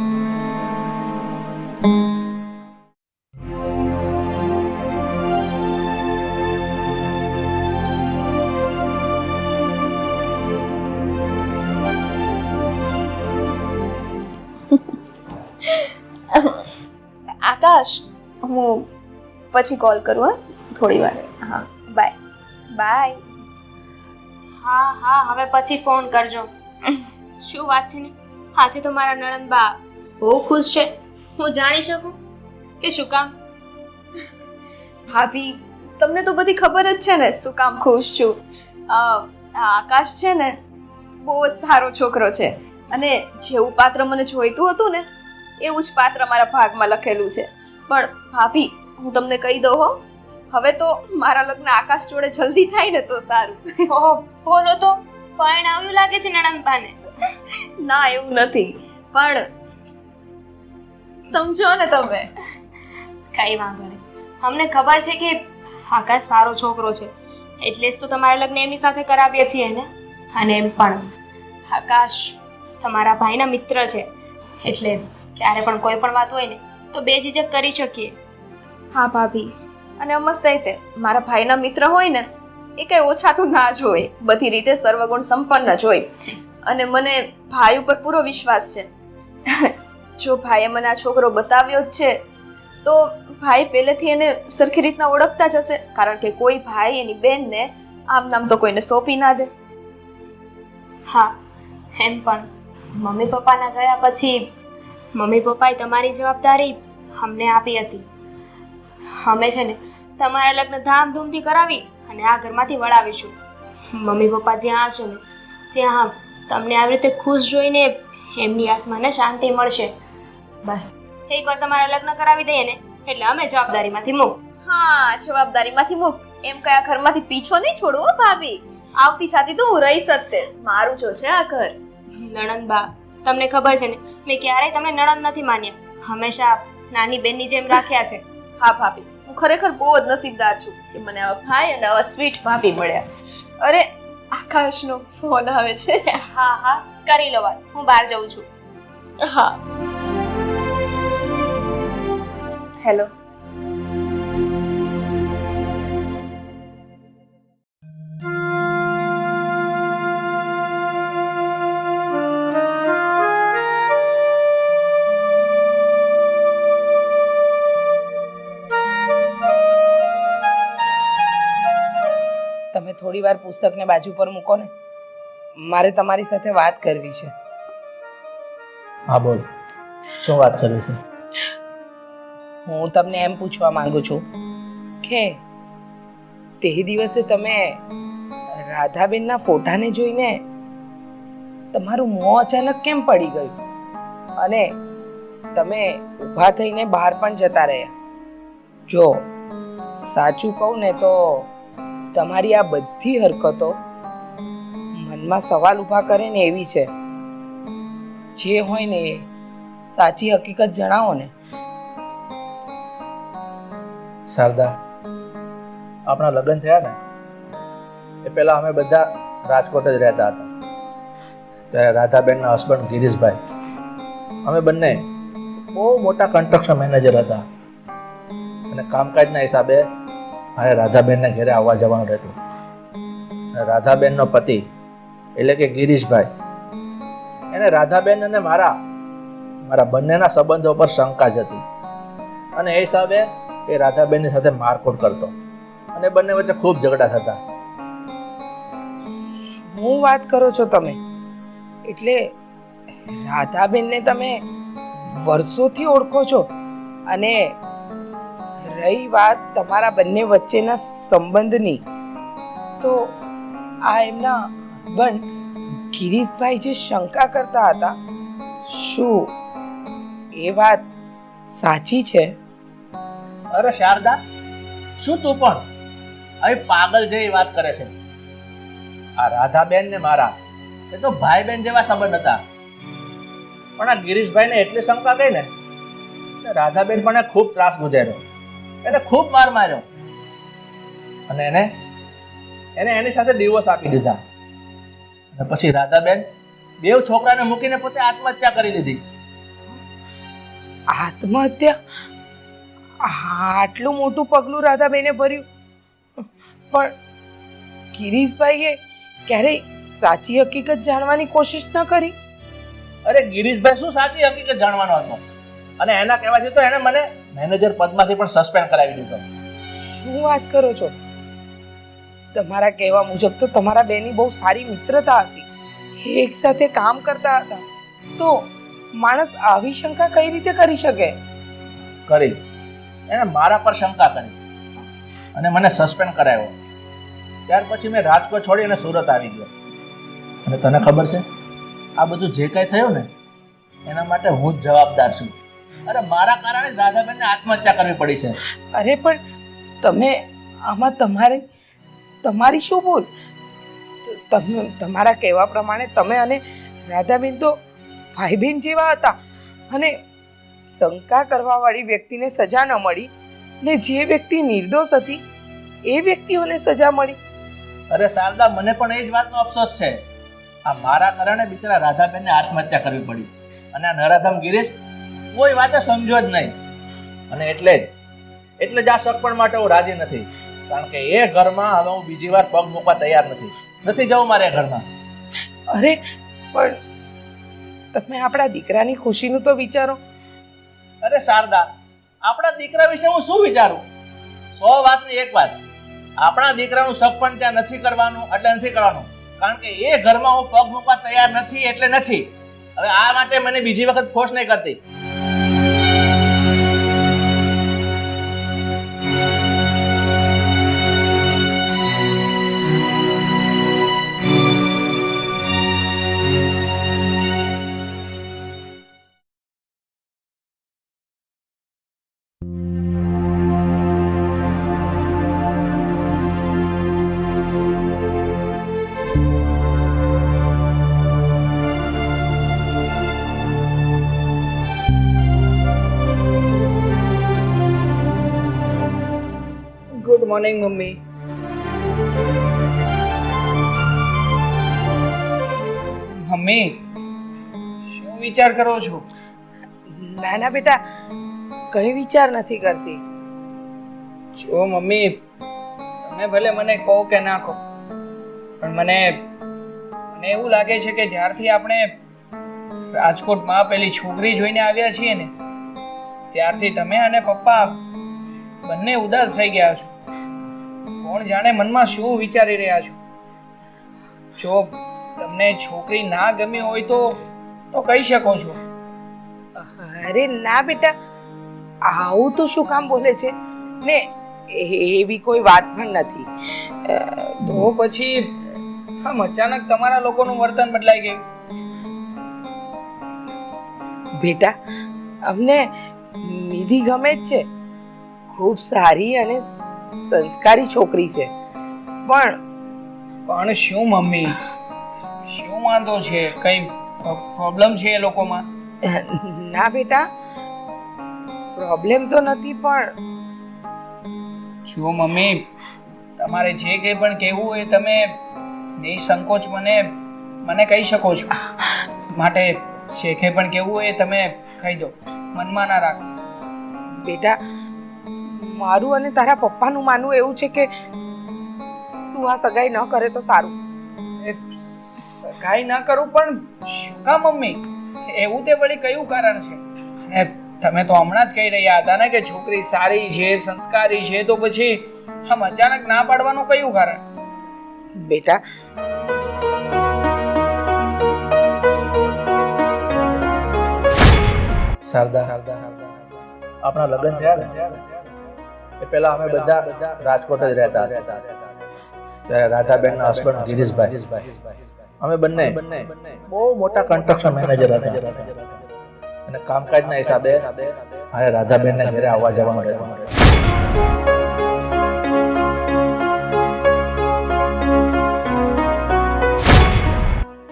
આકાશ, હું પછી કોલ કરું હા, થોડી વાર. હા, બાય બાય. હા હા, હવે પછી ફોન કરજો. શું વાત છે ને, આજે તો મારા નણંદબા બહુ ખુશ છે. હું જાણી શકું કે શું કામ? ભાભી, તમને તો બધી ખબર જ છે ને શું કામ ખુશ છું. આકાશ છે ને બહુ જ સારો છોકરો છે અને જેવું પાત્ર મને જોઈતું હતું ને એવું જ પાત્ર મારા ભાગમાં લખેલું છે. પણ ભાભી, હું તમને કહી દઉં હો, હવે તો મારા લગ્ન આકાશ જોડે જલ્દી થાય ને તો સારું. ઓહો, બોલો તો પણ આવ્યું લાગે છે નણંદબાને. ના એવું નથી, પણ સમજો ને તમે. કઈ વાંધો નહીં, અમને ખબર છે કે આકાશ સારો છોકરો છે, એટલે જ તો તમારા લગ્ન એમની સાથે કરાવીએ છીએ ને. અને એમ પણ આકાશ તમારા ભાઈના મિત્ર છે, એટલે ક્યારે પણ કોઈ પણ વાત હોય ને તો બેઝિઝક કરી શકીએ. હા ભાભી, અને મસ્ત તે મારા ભાઈના મિત્ર હોય ને એ કઈ ઓછા તો ના જ હોય, બધી રીતે સર્વગુણ સંપન્ન જ હોય. અને મને ભાઈ ઉપર પૂરો વિશ્વાસ છે. જો ભાઈએ મને આ છોકરો બતાવ્યો જ છે તો ભાઈ પહેલેથી એને સરખી રીતના ઓળખતા જ હશે, કારણ કે કોઈ ભાઈ એની બેનને આમ નામ તો કોઈને સોંપી ના દે. હા, એમ પણ મમ્મી પપ્પાના ગયા પછી મમ્મી પપ્પાએ તમારી જવાબદારી અમને આપી હતી. અમે છે ને તમારા લગ્ન ધામધૂમથી કરાવી અને આ ઘરમાંથી વળાવીશું. મમ્મી પપ્પા જ્યાં હશે ને ત્યાં તમને આવી રીતે ખુશ જોઈને એમની આત્માને શાંતિ મળશે. બસ એકવાર તમારા લગ્ન કરાવી દઈએ ને એટલે અમે જવાબદારીમાંથી મુક્ત. હા, જવાબદારીમાંથી મુક્ત એમ કયા ઘરમાંથી પીછો નહીં છોડવો હો ભાભી. આવતી જાતી તો હું રહીશ જ તે. મારું જો છે આ ઘર. નણંદબા, તમને ખબર છે ને મેં ક્યારેય તમને નણંદ નથી માન્યા, હંમેશા નાની બેનની જેમ રાખ્યા છે. હા ભાભી, હું ખરેખર બહુ જ નસીબદાર છું કે મને આવા ભાઈ અને આવા સ્વીટ ભાભી મળ્યા. અરે આકાશનો ફોન આવે છે. હા હા, કરી લો વાત, હું બહાર જઉં છું. હા, હેલો. તમે થોડી વાર પુસ્તકને બાજુ પર મૂકો ને, મારે તમારી સાથે વાત કરવી છે. હા બોલ, શું વાત કરવી છે? હું તમને એમ પૂછવા માંગુ છું કે તે દિવસે તમે રાધાબેનના ફોટાને જોઈને તમારું મોં અચાનક કેમ પડી ગયું અને તમે ઊભા થઈને બહાર પણ જતા રહ્યા? જો સાચું કહું ને તો તમારી આ બધી હરકતો મનમાં સવાલ ઊભા કરે ને એવી છે. જે હોય ને એ સાચી હકીકત જણાવો ને. શારદા, આપણા લગ્ન થયા ને એ પહેલા અમે બધા રાજકોટ જ રહેતા હતા. ત્યારે રાધાબેનના હસબન્ડ ગિરીશભાઈ, અમે બંને બહુ મોટા કન્સ્ટ્રક્શન મેનેજર હતા અને કામકાજના હિસાબે મારે રાધાબેનને ઘરે આવવા જવાનું રહેતું. અને રાધાબેનનો પતિ એટલે કે ગિરીશભાઈ, એને રાધાબેન અને મારા બંનેના સંબંધો પર શંકા જ હતી અને એ હિસાબે એ રાધાબેનની સાથે મારકુટ કરતો અને બંને વચ્ચે ખૂબ ઝઘડા થતા. શું વાત કરો છો તમે? એટલે રાધાબેનને તમે વર્ષોથી ઓળખો છો અને રહી વાત તમારા બંને વચ્ચેના સંબંધની, તો આ એમના હસબન્ડ ગિરીશભાઈ જે શંકા કરતા હતા, શું એ વાત સાચી છે? અરે શારદા, શું તું પણ આવી પાગલ જેવી વાત કરે છે? આ રાધાબેન ને મારા એ તો ભાઈ બહેન જેવા સંબંધ હતા. પણ આ ગિરીશભાઈ ને એટલી શંકા ગઈ ને કે રાધાબેન પણ ખૂબ ત્રાસ ગુજાર્યો, એને ખૂબ માર માર્યો અને એને એની સાથે ડિવોર્સ આપી દીધા. અને પછી રાધાબેન બેવ છોકરાને મૂકીને પોતે આત્મહત્યા કરી લીધી. આત્મહત્યા? આટલું મોટું પગલું રાધાબેને ભર્યું, પણ ગિરીશભાઈએ ક્યારેય સાચી હકીકત જાણવાની કોશિશ ન કરી? અરે ગિરીશભાઈ શું સાચી હકીકત જાણવાનો હતો? અને એના કહેવાથી તો એને મને મેનેજર પદમાંથી પણ સસ્પેન્ડ કરાવી દીધો. શું વાત કરો છો? તમારા કહેવા મુજબ તો તમારા બેની બહુ સારી મિત્રતા હતી, એક સાથે કામ કરતા હતા, તો માણસ આવી શંકા કઈ રીતે કરી શકે? કરી, એને મારા પર શંકા કરી અને મને સસ્પેન્ડ કરાવ્યો. ત્યાર પછી મેં રાજકોટ છોડી અને સુરત આવી ગયો. અને તને ખબર છે, આ બધું જે કંઈ થયું ને એના માટે હું જ જવાબદાર છું. અરે મારા કારણે જ રાધાબેનને આત્મહત્યા કરવી પડી છે. અરે પણ તમે આમાં તમારી શું ભૂલ? તમે તમારા કહેવા પ્રમાણે તમે અને રાધાબેન તો ભાઈ બહેન જેવા હતા અને શંકા કરવાવાળી વ્યક્તિને સજા ન મળી ને જે વ્યક્તિ નિર્દોષ હતી એ વ્યક્તિઓને સજા મળી. અરે શારદા, મને પણ એ જ વાતનો અફસોસ છે. આ મારા કારણે બિચારા રાધાબેનને આત્મહત્યા કરવી પડી અને આ નરાધમ ગિરીશ કોઈ વાતે સમજો જ નહીં. અને એટલે જ આ સગપણ માટે હું રાજી નથી, કારણ કે એ ઘરમાં હવે હું બીજી વાર પગ મૂકવા તૈયાર નથી જવું મારે ઘરમાં. અરે પણ તમે આપણા દીકરાની ખુશીનું તો વિચારો. અરે શારદા, આપણા દીકરા વિશે હું શું વિચારું? 100 વાતની એક વાત, આપણા દીકરાનું સગપણ ત્યાં નથી કરવાનું એટલે નથી કરવાનું, કારણ કે એ ઘરમાં હું પગ મૂકવા તૈયાર નથી એટલે નથી. હવે આ માટે મને બીજી વખત ફોર્સ નહીં કરતી. Good morning mummy. મમ્મી, શું વિચાર કરો છો? ના ના બેટા, કઈ વિચાર નથી કરતી. જો મમ્મી, તમે ભલે મને કહો કે ના કહો, પણ મને એવું લાગે છે કે જ્યારથી આપણે રાજકોટમાં પેલી છોકરી જોઈને આવ્યા છીએ ને, ત્યારથી તમે અને પપ્પા બંને ઉદાસ થઈ ગયા છો. કોણ જાણે મનમાં શું વિચારી રહ્યા છો. જો તમને છોકરી ના ગમી હોય તો કહી શકો છો. અરે ના બેટા, આવું તો શું કામ બોલે છે ને? એવી કોઈ વાત પણ નથી. તો પછી આમ અચાનક તમારા લોકોનું વર્તન બદલાઈ ગયું. બેટા, અમને નિધિ ગમે જ છે. ખૂબ સારી અને સંસ્કારી છોકરી છે. પણ શું મમ્મી, શું વાંધો છે? કઈ પ્રોબ્લેમ છે એ લોકોમાં? ના બેટા, પ્રોબ્લેમ તો નથી, પણ જો મમ્મી, તમારે જે કંઈ પણ કહેવું હોય તમે નિસંકોચ મને કહી શકો છો. માટે જે કંઈ પણ કહેવું હોય તમે કહી દો, મનમાં ના રાખો. બેટા, મારું અને તારા પપ્પાનું માનવું એવું છે કે તું આ સગાઈ ન કરે તો સારું. સગાઈ ના કરું પણ શું કામ મમ્મી? એવું તે વળી કયું કારણ છે? અને તમે તો હમણાં જ કહી રહ્યા હતા ને કે છોકરી સારી છે, સંસ્કારી છે, તો પછી આમ અચાનક ના પાડવાનું કયું કારણ? બેટા, શારદા, આપણા લગ્ન થયા ને એ પહેલા અમે બધા રાજકોટ જ રહેતા હતા. ત્યારે રાધાબેનના હસબન્ડ ગિરીશભાઈ, અમે બંને બહુ મોટા કન્સ્ટ્રક્શન મેનેજર હતા અને કામકાજના હિસાબે મારે રાધાબેનને ઘરે આવવા જવાનું રહેતું.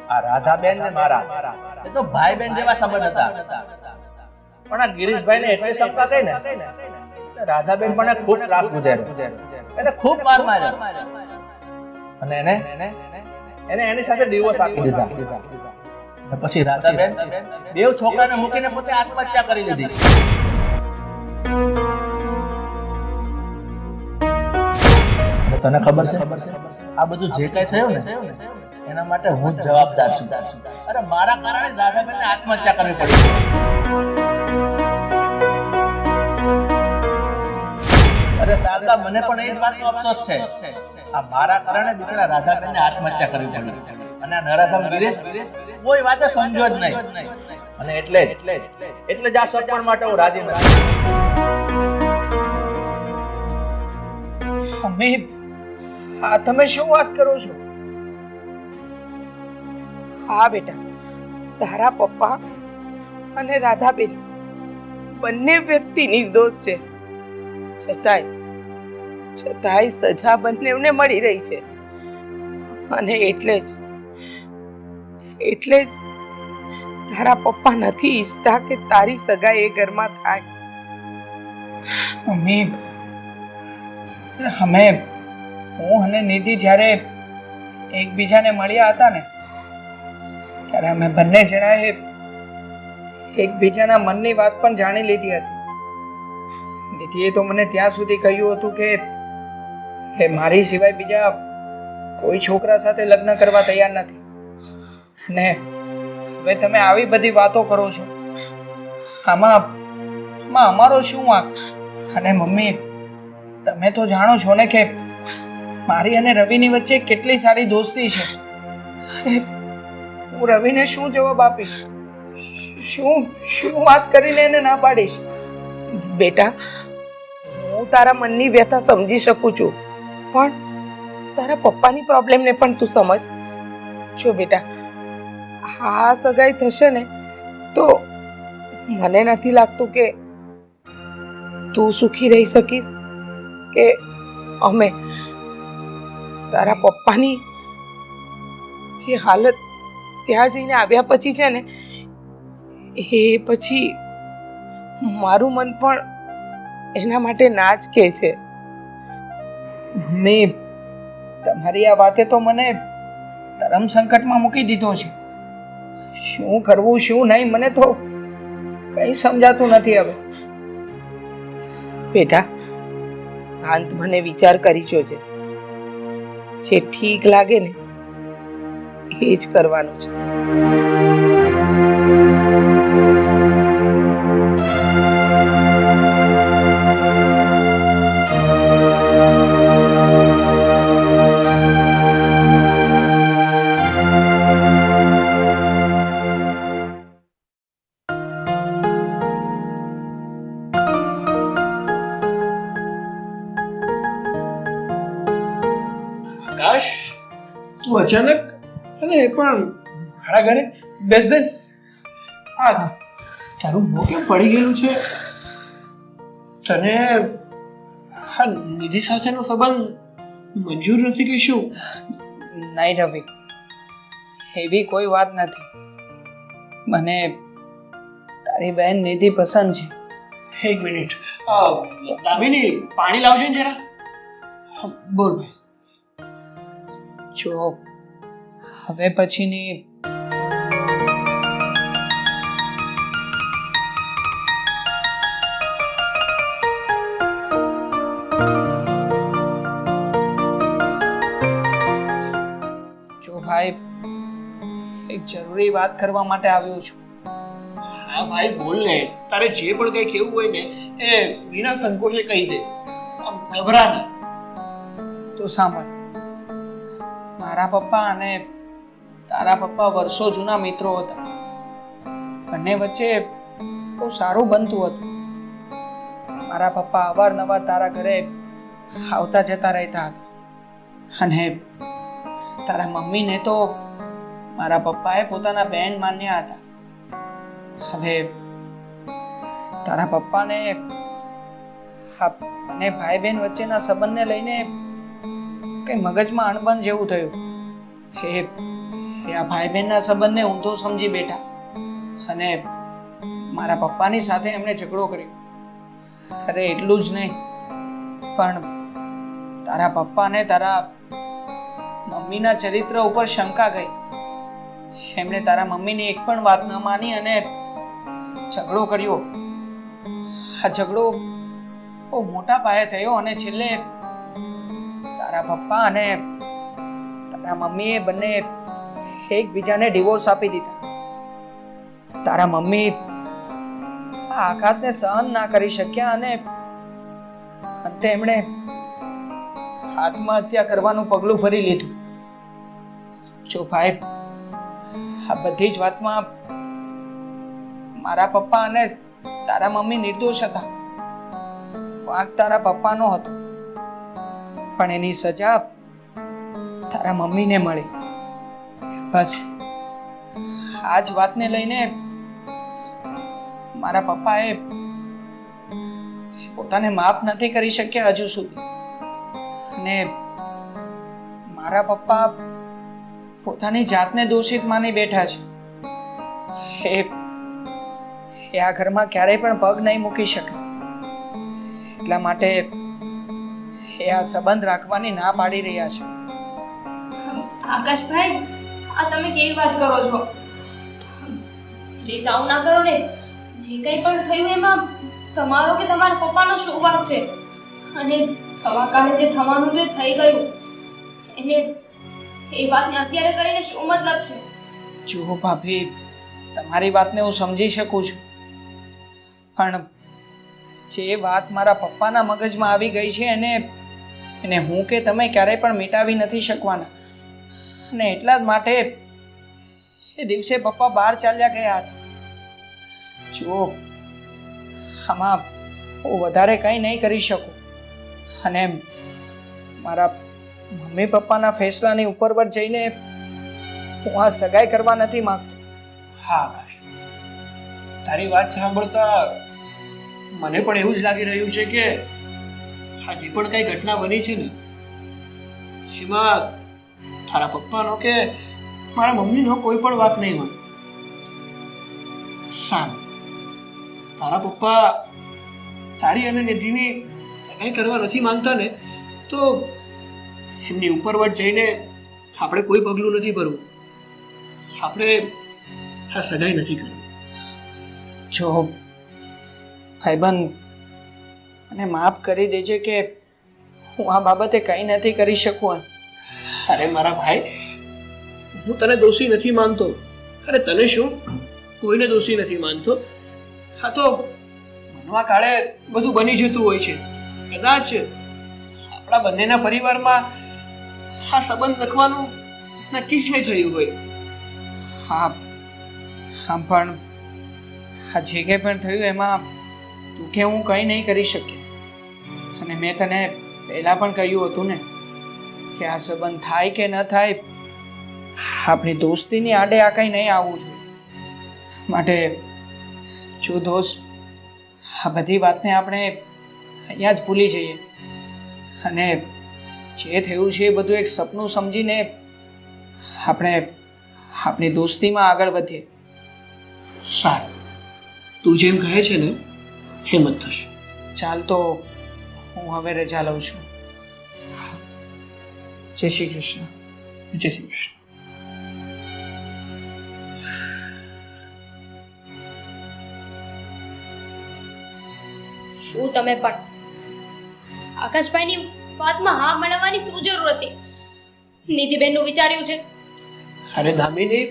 આ રાધાબેન ને મારા એ તો ભાઈ બહેન જેવા સંબંધ હતા. પણ આ ગિરીશભાઈને એટલી શંકા થઈ ને, રાધાબેન પણ ખૂબ ત્રાસ ગુજાર્યો, એને ખૂબ માર માર્યો અને એને એની સાથે ડિવોર્સ આપી દીધા. અને પછી રાધાબેન બેવ છોકરાને મૂકીને પોતે આત્મહત્યા કરી લીધી. તને ખબર છે આ બધું જે કઈ થયું ને એના માટે હું જ જવાબદાર છું. અરે મારા કારણે રાધાબેનને આત્મહત્યા કરવી પડી. અરે શારદા, મને પણ એ જ વાતનો અફસોસ છે. આ મારા કારણે બિચારા રાધાબેનને આત્મહત્યા કરવી પડી અને આ નરાધમ ગિરીશ કોઈ વાતે સમજો જ નહીં. અને એટલે જ આ સગપણ માટે હું રાજી નથી. મમ્મી, હા તમે શું વાત કરો છો? હા બેટા, તારા પપ્પા અને રાધાબેન બંને વ્યક્તિ નિર્દોષ છે. છતાંય છતાંય સજા બંનેને મળી રહી છે. અને એટલે જ તારા પપ્પા નથી ઈચ્છતા કે તારી સગાઈ એ ઘરમાં થાય. મમ્મી, હું અને નિધિ જ્યારે એકબીજાને મળ્યા હતા ને ત્યારે અમે બંને જણાએ એકબીજાના મનની વાત પણ જાણી લીધી હતી. નિધિએ તો મને ત્યાં સુધી કહ્યું હતું કે મારી સિવાય બીજા કોઈ છોકરા સાથે લગ્ન કરવા તૈયાર નથી. ને હવે તમે આવી બધી વાતો કરો છો, આમાં અમારો શું વાંક? અને મમ્મી, તમે તો જાણો છો ને કે મારી અને રવિની વચ્ચે કેટલી સારી દોસ્તી છે. હું રવિને શું જવાબ આપીશ? શું વાત કરીને એને ના પાડીશ? બેટા, હું તારા મનની વ્યથા સમજી શકું છું, પણ તારા પપ્પાની પ્રોબ્લેમને પણ તું સમજ. જો બેટા, આ સગાઈ થશે ને તો મને નથી લાગતું કે તું સુખી રહી શકીશ, કે અમે તારા પપ્પાની જે હાલત ત્યાં જઈને આવ્યા પછી છે ને એ પછી મારું મન પણ એના માટે ના જ કહે છે. મમ્મી, તમારી આ વાતે તો મને ધર્મ સંકટમાં મૂકી દીધો છે. શું કરવું શું નહીં મને તો કંઈ સમજાતું નથી હવે. બેટા, શાંત મને વિચાર કરી જોજે. જે ઠીક લાગે ને એ જ કરવાનું છે. આકાશ, તું અચાનક અને એ પણ મારા ઘરે? બેસ. હા, તારું મોં કેમ પડી ગયેલું છે? તને હા નિધિ સાથેનો સંબંધ મંજૂર નથી કે શું? નહીં રવિ, એવી કોઈ વાત નથી. મને તારી બહેન નિધિ પસંદ છે. એક મિનિટ, દામિની પાણી લાવજો ને જરા. બોલ ભાઈ. જો હવે પછીની ભાઈ, એક જરૂરી વાત કરવા માટે આવ્યો છું. હા ભાઈ, બોલ ને. તારે જે પણ કંઈ કહેવું હોય ને એ વિના સંકોચે કહી દે. આમ ગભરા નહીં. તો સાંભળ, મારા પપ્પા અને તારા પપ્પા વર્ષો જૂના મિત્રો હતા. બંને વચ્ચે બહુ સારું બનતું હતું. મારા પપ્પા અવારનવાર તારા ઘરે આવતા જતા રહેતા હતા. અને તારા મમ્મીને તો મારા પપ્પાએ પોતાના બહેન માન્યા હતા. હવે તારા પપ્પાને અને ભાઈ બહેન વચ્ચેના સંબંધને લઈને કઈ મગજમાં અણબન જેવું થયું. આ ભાઈ બહેનના સંબંધને ઊંધો સમજી બેઠા અને મારા પપ્પાની સાથે એમણે ઝઘડો કર્યો. અરે એટલું જ નહીં, પણ તારા પપ્પાને તારા મમ્મીના ચરિત્ર ઉપર શંકા ગઈ. એમણે તારા મમ્મીની એક પણ વાત ન માની અને ઝઘડો કર્યો. આ ઝઘડો બહુ મોટા પાયે થયો અને છેલ્લે તારા પપ્પા અને તારા મમ્મીએ બંને એકબીજાને ડિવોર્સ આપી દીધા. તારા મમ્મી આ આઘાતને સહન ના કરી શક્યા અને અંતે એમણે આત્મહત્યા કરવાનું પગલું ભરી લીધું. જો ભાઈ, આ બધી જ વાતમાં મારા પપ્પા અને તારા મમ્મી નિર્દોષ હતા. વાંક તારા પપ્પાનો હતો, પણ એની સજા તારા મમ્મીને મળી. બસ આ જ વાતને લઈને મારા પપ્પાએ પોતાને માફ નથી કરી શક્યા હજુ સુધી. અને મારા પપ્પા પોતાની જાતને દોષિત માની બેઠા છે. એ આ ઘરમાં ક્યારેય પણ પગ નહીં મૂકી શકે. એટલા માટે એ આ સંબંધ રાખવાની ના પાડી રહ્યા છે. આકાશભાઈ, આ તમે કેવી વાત કરો છો? પ્લીઝ આવું ના કરો ને. જે કંઈ પણ થયું એમાં તમારો કે તમારા પપ્પાનો શું વાંક છે? અને થવા કાળે જે થવાનું જે થઈ ગયું એને એ વાતને અત્યારે કરીને શું મતલબ છે? જુઓ ભાભી, તમારી વાતને હું સમજી શકું છું, પણ જે વાત મારા પપ્પાના મગજમાં આવી ગઈ છે એને હું કે તમે ક્યારેય પણ મિટાવી નથી શકવાના. અને એટલા જ માટે એ દિવસે પપ્પા બહાર ચાલ્યા ગયા હતા. જુઓ, આમાં હું વધારે કંઈ નહીં કરી શકું, અને મારા મમ્મી પપ્પાના ફેસલાની ઉપર પર જઈને હું આ સગાઈ કરવા નથી માંગતો. હા આકાશ, તારી વાત સાંભળતા મને પણ એવું જ લાગી રહ્યું છે કે આ જે પણ કઈ ઘટના બની છે ને એમાં તારા પપ્પાનો કે મારા મમ્મીનો કોઈ પણ વાંક નહીં હોય. સારું, તારા પપ્પા તારી અને નિધિની સગાઈ કરવા નથી માંગતા ને તો એમની ઉપરવટ જઈને આપણે કોઈ પગલું નથી ભરવું. આપણે આ સગાઈ નથી કરવી. જો ભાઈબંધ, મને માફ કરી દેજે કે હું આ બાબતે કંઈ નથી કરી શકું. અરે મારા ભાઈ, હું તને દોષી નથી માનતો. અરે તને શું, કોઈને દોષી નથી માનતો. હા તો મનવા કાળે બધું બની જતું હોય છે. કદાચ આપણા બંનેના પરિવારમાં આ સંબંધ લખવાનું નક્કી જ નહીં થયું હોય. હા હા, પણ આ જે કંઈ પણ થયું એમાં તું કે હું કંઈ નહીં કરી શકી. અને મેં તને પહેલાં પણ કહ્યું હતું ને કે આ સંબંધ થાય કે ન થાય, આપણી દોસ્તીની આડે આ કંઈ નહીં આવવું જોઈએ. માટે જો દોસ્ત, આ બધી વાતને આપણે અહીંયા જ ભૂલી જઈએ અને જે થયું છે એ બધું એક સપનું સમજીને આપણે આપણી દોસ્તીમાં આગળ વધીએ. સારું, તું જેમ કહે છે ને એમ જ થશે. ચાલ તો હું હવે રજા લઉં છું. જય શ્રી કૃષ્ણ. જય શ્રી કૃષ્ણ. શું તમે પણ આકાશભાઈની વાતમાં હા મળવાની શું જરૂર હતી? નિધિબેનનું વિચાર્યું છે? અરે દામિની,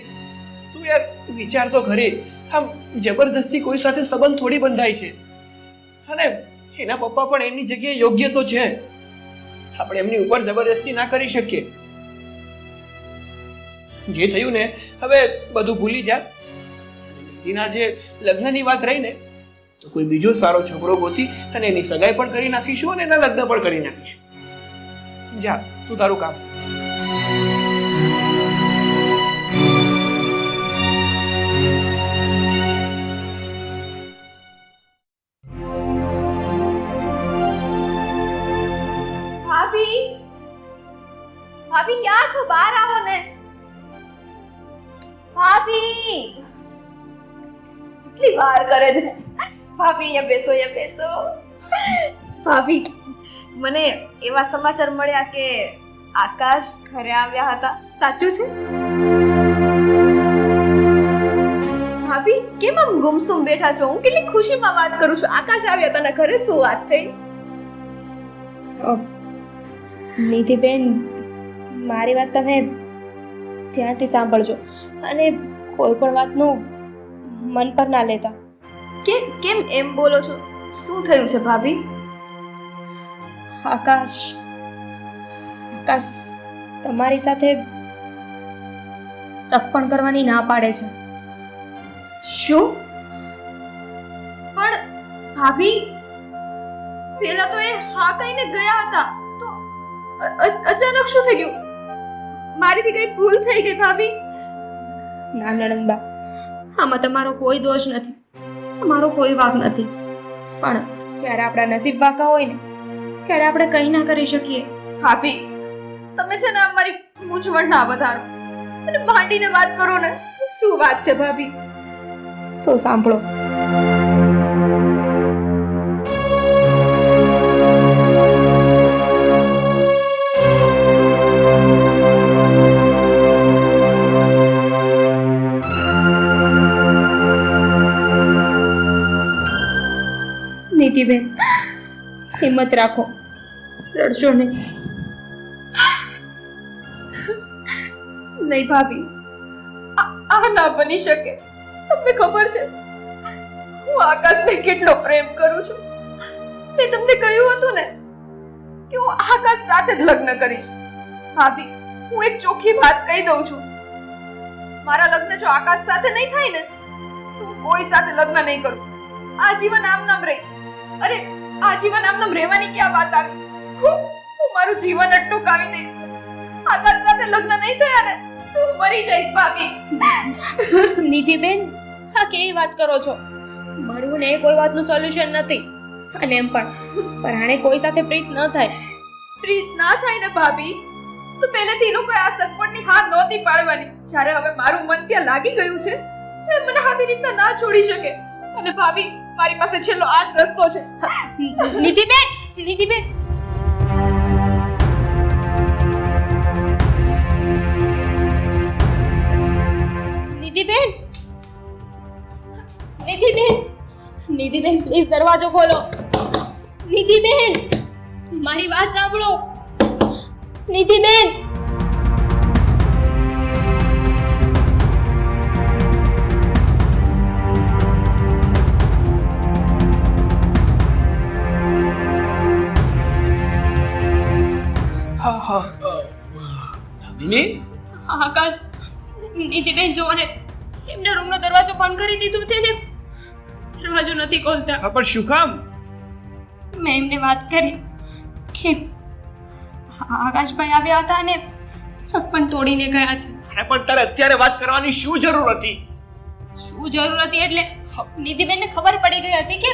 તું યાર વિચાર તો ખરી. આમ જબરદસ્તી કોઈ સાથે સંબંધ થોડી બંધાય છે. અને એના પપ્પા પણ એની જગ્યાએ યોગ્ય તો છે. આપણે એમની ઉપર જબરદસ્તી ના કરી શકીએ. જે થયું ને હવે બધું ભૂલી જા. નિધિના જે લગ્નની વાત રહી ને તો કોઈ બીજો સારો છોકરો ગોતી અને એની સગાઈ પણ કરી નાખીશું અને એના લગ્ન પણ કરી નાખીશું. જા, તું તારું કામ. ભાભી, ભાભી ક્યાં છો? બહાર આવો ને. ભાભી કેટલી વાર કરે છે. ભાભી અહીંયા બેસો, અહીંયા બેસો. ભાભી, મને એવા સમાચાર મળ્યા કે આકાશ ઘરે આવ્યા હતા. સાચું છે? ભાભી કેમ આમ ગુમસુમ બેઠા છો? હું કેટલી ખુશીમાં વાત કરું છું. આકાશ આવ્યા હતા ને ઘરે શું વાત થઈ? નિધિબેન, મારી વાત તમે ધ્યાનથી સાંભળજો અને કોઈ પણ વાતનું મન પર ના લેતા. કેમ એમ બોલો છો? શું થયું છે ભાભી? આકાશ તમારી સાથે સગપણ કરવાની ના પાડે છે. શું? પણ ભાભી પેલા તો એ હા કહીને ગયા હતા, તો અચાનક શું થઈ ગયું? મારીથી કઈ ભૂલ થઈ ગઈ ભાભી? ના નણંદબા, આમાં તમારો કોઈ દોષ નથી, તમારો કોઈ વાંક નથી. પણ જ્યારે આપણા નસીબ વાંકા હોય ને ત્યારે આપણે કંઈ ના કરી શકીએ. ભાભી તમે છે ને અમારી મૂંઝવણ ના વધારો અને માંડીને વાત કરો ને. શું વાત છે ભાભી? તો સાંભળો. નિધિબેન, હિંમત રાખો, રડશો નહીં. નહીં ભાભી, આ ના બની શકે. તમને ખબર છે હું આકાશને કેટલો પ્રેમ કરું છું. મેં તમને કહ્યું હતું ને કે હું આકાશ સાથે જ લગ્ન કરીશ. ભાભી, હું એક ચોખ્ખી વાત કહી દઉં છું. મારા લગ્ન જો આકાશ સાથે નહીં થાય ને તો હું કોઈ સાથે લગ્ન નહીં કરું. આજીવન આમ નામ રહી. અરે આજીવન આમ નામ રહેવાની ક્યાં વાત આવી? હું મારું જીવન જ ટૂંકાવી દઈશ. આકાશ સાથે લગ્ન નહીં થયા ને તો હું મરી જઈશ ભાભી. નિધિબેન, આ કેવી વાત કરો છો? મરવું ને એ કોઈ વાતનું સોલ્યુશન નથી. અને એમ પણ પરાણે કોઈ સાથે પ્રીત ન થાય. પ્રીત ના થાય ને ભાભી તો પહેલેથી એ લોકોએ આ સગવડની હાથ નહોતી પાડવાની. જ્યારે હવે મારું મન ત્યાં લાગી ગયું છે તો એ મને આવી રીતના ના છોડી શકે. અને ભાભી, મારી પાસે છેલ્લો આ જ રસ્તો છે. નિધિબેન, નિધિબેન, નિધિબેન, નિધિબેન, નિધિબેન, પ્લીઝ દરવાજો ખોલો. નિધિબેન, મારી વાત સાંભળો. નિધિબેન, વિની, આકાશ, નિધિબેન જો ને એમના રૂમનો દરવાજો બંધ કરી દીધો છે ને, દરવાજો નથી ખોલતા. હા પણ શું કામ? મેં એમને વાત કરી કે આકાશભાઈ આવ્યા હતા અને સગપણ તોડીને ગયા છે. હા પણ તારે અત્યારે વાત કરવાની શું જરૂર હતી? શું જરૂર હતી એટલે નિધિબેનને ખબર પડી ગઈ હતી કે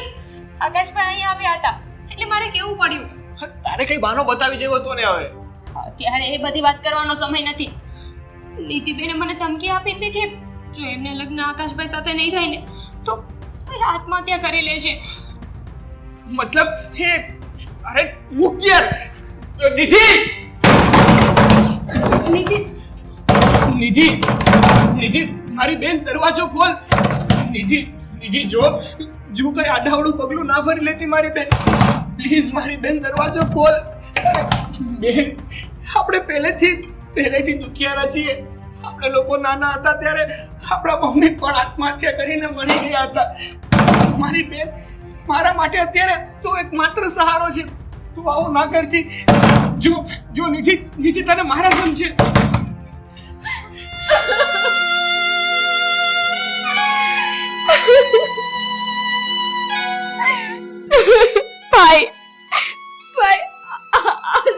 આકાશભાઈ અહીંયા આવ્યા હતા એટલે મારે કેવું પડ્યું. તારે કઈ બહાનો બતાવી દેવો હતો ને હવે. અત્યારે એ બધી વાત કરવાનો સમય નથી. નિધિબેને મને ધમકી આપી હતી કે જો એમને લગ્ન આકાશભાઈ સાથે નહીં થાય ને તો એ આત્મહત્યા કરી લેશે. મતલબ હે, અરે રૂક યાર. નિધિ, નિધિ, નિધિ, નિધિ, મારી બેન દરવાજો ખોલ. નિધિ, નિધિ, જો કઈ આડાવડું પગલું ના ભરી લેતી મારી બેન. પ્લીઝ મારી બેન દરવાજો ખોલ. બેન, આપણે પહેલેથી દુખિયારા છીએ. આપણે લોકો નાના હતા ત્યારે આપણા મમ્મી પણ આત્મહત્યા કરીને મરી ગયા હતા. મારી બેન, મારા માટે અત્યારે તું એક માત્ર સહારો છે. તું આવું ના કરતી. જો નિધિ તને મારા સમજે. ભાઈ,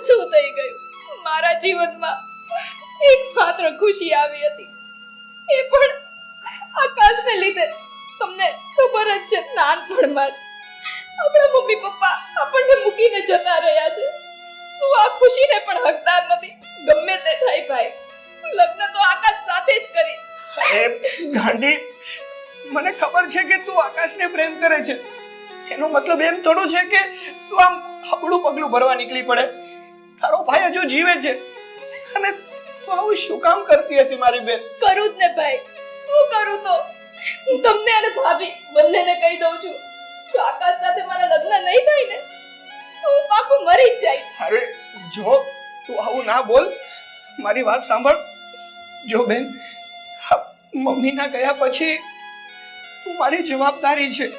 શું થઈ ગયું? મારા જીવનમાં એક માત્ર ખુશી આવી હતી, એ પણ આકાશને લીધે. તમને ખબર જ છે, નાનપણમાં જ આપણા મમ્મી પપ્પા આપણને મૂકીને જતા રહ્યા છે. શું આ ખુશીને પણ હકદાર નથી? ગમે તે થાય ભાઈ, લગ્ન તો આકાશ સાથે જ કરીશ. અરે ગાંડી, મને ખબર છે કે તું આકાશને પ્રેમ કરે છે. એનો મતલબ એમ થોડું છે કે તું આમ હબળું પગલું ભરવા નીકળી પડે. તારો ભાઈ હજુ જીવે છે અને તું આવું શું કામ કરતી હતી મારી બેન? કરું જ ને ભાઈ, શું કરું તો? હું તમને અને ભાભી બંનેને કહી દઉં છું, જો આકાશ સાથે મારા લગ્ન નહીં થાય ને તો હું પાકું મરી જ જઈશ. અરે જો તું આવું ના બોલ. મારી વાત સાંભળ. જો બેન, મમ્મીના ગયા પછી તું મારી જવાબદારી છે.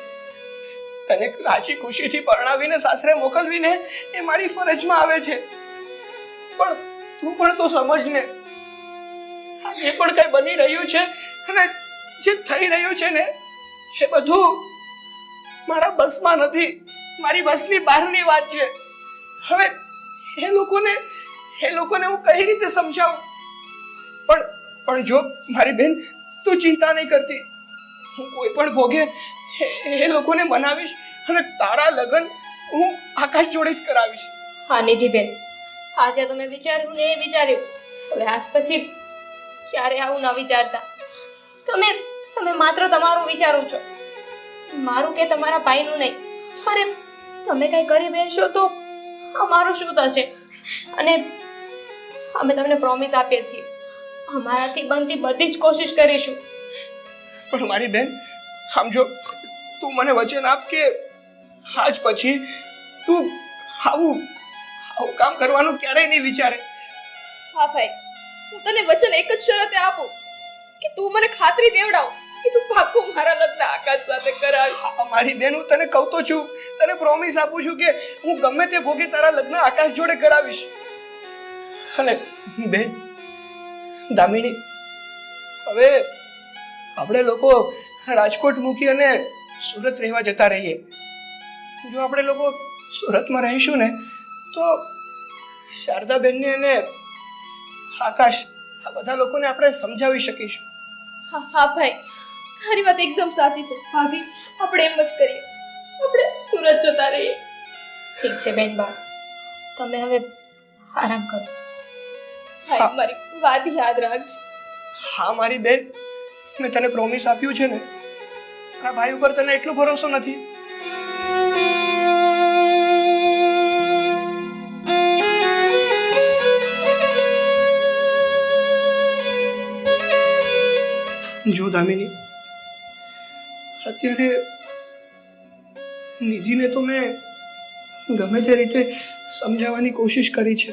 તને રાજી ખુશીથી પરણાવીને સાસરે મોકલવીને એ મારી ફરજમાં આવે છે. પણ તું પણ તો સમજ ને, જે પણ કઈ બની રહ્યું છે અને જે થઈ રહ્યું છે ને એ બધું મારા બસમાં નથી. મારી બસની બહારની વાત છે. હવે એ લોકોને હું કઈ રીતે સમજાવું? પણ જો મારી બેન, તું ચિંતા નહીં કરતી. હું કોઈ પણ ભોગે એ લોકોને મનાવીશ અને તારા લગ્ન હું આકાશ જોડે જ કરાવીશ. હા નિધિબેન, આજે તમે વિચાર્યું ને એ વિચાર્યું, હવે આજ પછી ક્યારે આવું ન વિચારતા. તમે તમે માત્ર તમારું વિચારો છો, મારું કે તમારા ભાઈનું નહીં. અરે તમે કંઈ કરી બેસશો તો અમારું શું થશે? અને અમે તમને પ્રોમિસ આપીએ છીએ, અમારાથી બનતી બધી જ કોશિશ કરીશું. પણ મારી બેન, આમ જો તું મને વચન આપ કે આજ પછી તું આવું કામ કરવાનું ક્યારેય નહીં વિચારે. હા ભાઈ, હું તને વચન એક જ શરતે આપું કે તું મને ખાતરી દેવડાવ કે તું પાક્કું મારા લગ્ન આકાશ સાથે કરાવીશ. મારી બેન, હું તને કહું તો છું, તને પ્રોમિસ આપું છું કે હું ગમે તે ભોગે તારા લગ્ન આકાશ જોડે કરાવીશ. અને બેન દામિની, હવે આપણે લોકો રાજકોટ મૂકી અને સુરત રહેવા જતા રહીએ. જો આપણે લોકો સુરતમાં રહીશું ને તો શારદાબેનને અને આકાશ, આ બધા લોકોને આપણે સમજાવી શકીશું. હા ભાઈ, તારી વાત એકદમ સાચી છે. ભાભી, આપણે એમ જ કરીએ, આપણે સુરત જતા રહીએ. ઠીક છે બેનબા, તમે હવે આરામ કરો. ભાઈ, મારી વાત યાદ રાખજો. હા મારી બેન, મેં તને પ્રોમિસ આપ્યું છે ને, મારા ભાઈ ઉપર તને એટલો ભરોસો નથી. જો દામિની, અત્યારે નિધિને તો મેં ગમે તે રીતે સમજાવવાની કોશિશ કરી છે,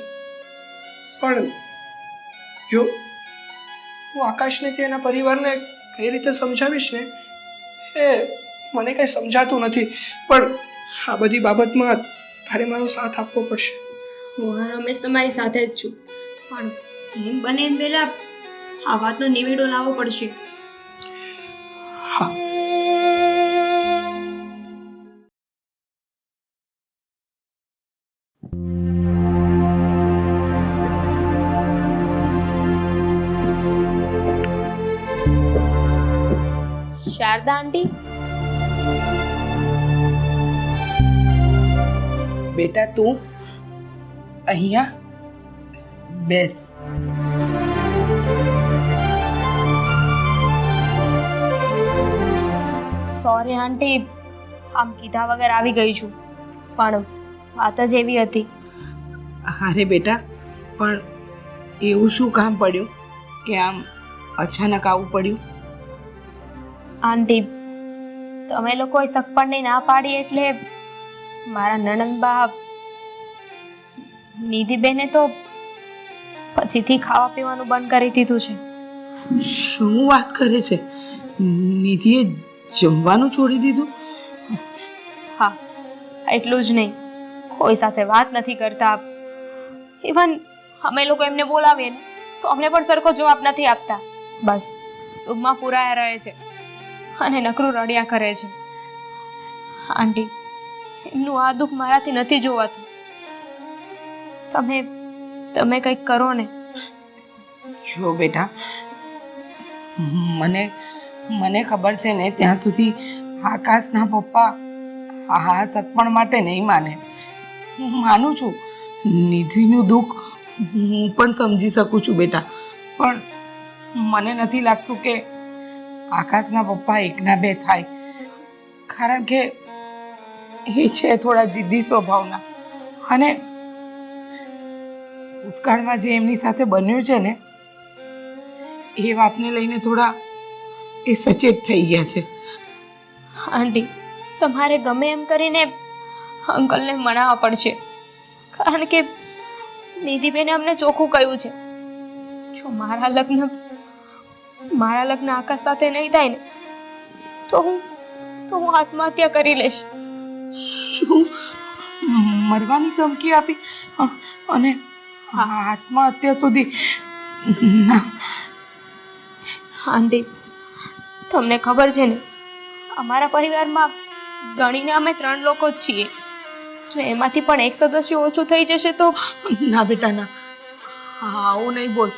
પણ જો હું આકાશને કે એના પરિવારને કઈ રીતે સમજાવીશ ને એ મને કંઈ સમજાતું નથી. પણ આ બધી બાબતમાં તારે મારો સાથ આપવો પડશે. હું રમેશ તમારી સાથે જ છું, પણ જેમ બને એમ પહેલા આ વાતનો નિવેડો લાવવો પડશે. હા. શારદા આંટી, બેટા તું અહીંયા બેસ. સોરી આંટી, આમ કીધા વગર આવી ગઈ છું, પણ વાત જ એવી હતી. અરે બેટા, પણ એવું શું કામ પડ્યું કે આમ અચાનક આવું પડ્યું? આંટી, તમે લોકોએ સગપણને ના પાડી એટલે મારા નણંદબા નિધિબેને તો પછીથી ખાવા પીવાનું બંધ કરી દીધું છે. શું વાત કરે છે? નિધિએ જમવાનું છોડી દીધું? હા, એટલું જ નહીં, કોઈ સાથે વાત નથી કરતા. ઇવન અમે લોકો એમને બોલાવીએ ને તો અમને પણ સરખો જવાબ નથી આપતા. બસ રૂમમાં પુરાયા રહે છે અને નકરું રડ્યા કરે છે. આંટી, એમનું આ દુઃખ મારાથી નથી જોવાતું. તમે કંઈક કરો ને. જો બેટા, મને ખબર છે ને ત્યાં સુધી આકાશના પપ્પા આ સગપણ માટે નહીં માને. હું માનું છું, નિધિનું દુઃખ હું પણ સમજી શકું છું બેટા, પણ મને નથી લાગતું કે આકાશના પપ્પા એકના બે થાય, કારણ કે એ છે થોડા જિદ્દી સ્વભાવના, અને ભૂતકાળમાં જે એમની સાથે બન્યું છે ને એ વાતને લઈને થોડા એ સચેત થઈ ગયા છે. આંટી, તમારે ગમે એમ કરીને અંકલને મનાવવા પડશે, કારણ કે નિધિબેને અમને ચોખ્ખું કહ્યું છે, જો મારા લગ્ન આકાશ સાથે નહીં થાય ને તો હું આત્મહત્યા કરી લઈશ. શું? મરવાની ધમકી આપી અને આત્મહત્યા સુધી? ના આંટી, તમને ખબર છે ને, અમારા પરિવારમાં ગણીને અમે 3 લોકો જ છીએ. જો એમાંથી પણ એક સદસ્ય ઓછું થઈ જશે તો? ના બેટા ના, આવું નહીં બોલ.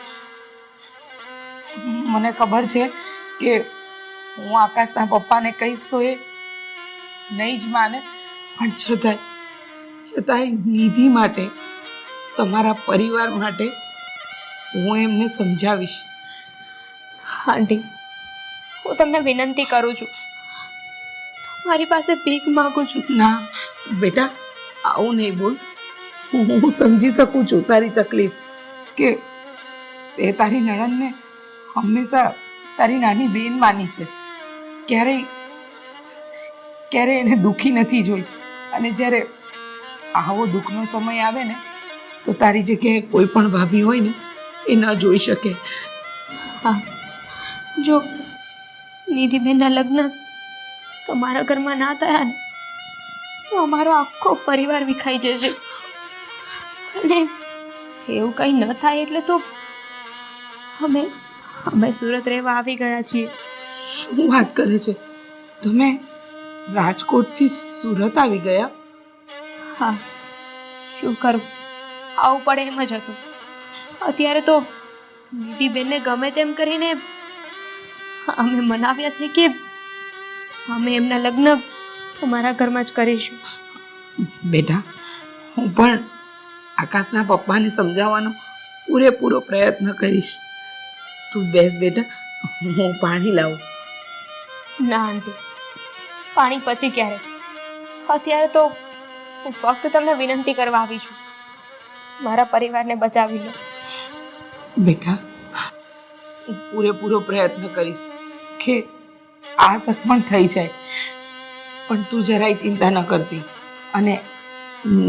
મને ખબર છે કે હું આકાશના પપ્પાને કહીશ તો એ નહીં જ માને, પણ છતાંય નિધિ માટે તમારા પરિવાર માટે હું એમને સમજાવીશ. આંટી, હું તમને વિનંતી કરું છું, મારી પાસે ભીખ માંગુ છું. ના બેટા, આવું નહીં બોલ. હું સમજી શકું છું તારી તકલીફ, કે તે તારી નણંદને હંમેશા તારી નાની બેન માની છે. ક્યારેય એને દુઃખી નથી જોઈ, અને જ્યારે આવો દુઃખનો સમય આવે ને તો તારી જગ્યાએ કોઈ પણ ભાભી હોય ને એ ન જોઈ શકે. હા, જો નિધિબેનના લગ્ન તમારા ઘરમાં ના થયા ને તો અમારો આખો પરિવાર વિખાઈ જશે. અને એવું કંઈ ન થાય એટલે તો અમે સુરત રહેવા આવી ગયા છીએ. શું વાત કરે છે? તમે રાજકોટથી સુરત આવી ગયા? હા, શું કરું, આવું પડે એમ જ હતું. અત્યારે તો નિધિબેનને ગમે તેમ કરીને અમે મનાવ્યા છે કે અમે એમના લગ્ન તમારા ઘરમાં જ કરીશું. બેટા, હું પણ આકાશના પપ્પાને સમજાવવાનો પૂરેપૂરો પ્રયત્ન કરીશ. તું બેસ બેટા, હું પાણી લાવું. ના આંટી, પાણી પછી ક્યારે? અત્યારે તો હું ફક્ત તમને વિનંતી કરવા આવી છું, મારા પરિવારને બચાવી લો. બેટા, હું પૂરેપૂરો પ્રયત્ન કરીશ કે આ સગવડ થઈ જાય, પણ તું જરાય ચિંતા ન કરતી, અને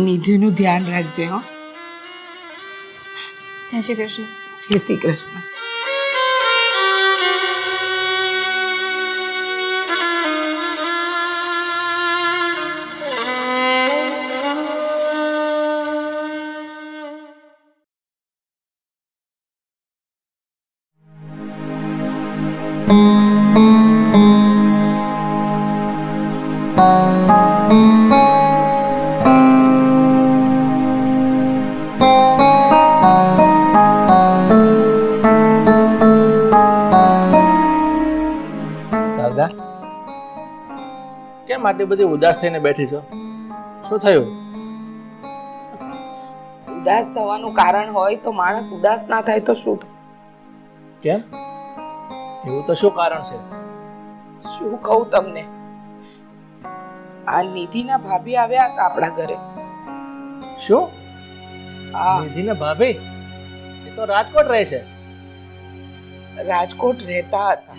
નિધિનું ધ્યાન રાખજે. હો, જય શ્રી કૃષ્ણ. જય શ્રી કૃષ્ણ. શારદા, કેમ આટલી બધી ઉદાસ થઈને બેઠી છો? શું થયું? ઉદાસ થવાનું કારણ હોય તો માણસ ઉદાસ ના થાય તો શું થાય? કેમ? એવું તો શું કારણ છે? શું કહું તમને, આ નિધિના ભાભી આવ્યા હતા આપણા ઘરે. શું? હા, નિધિને ભાભી? એ તો રાજકોટ રહે છે. રાજકોટ રહેતા હતા,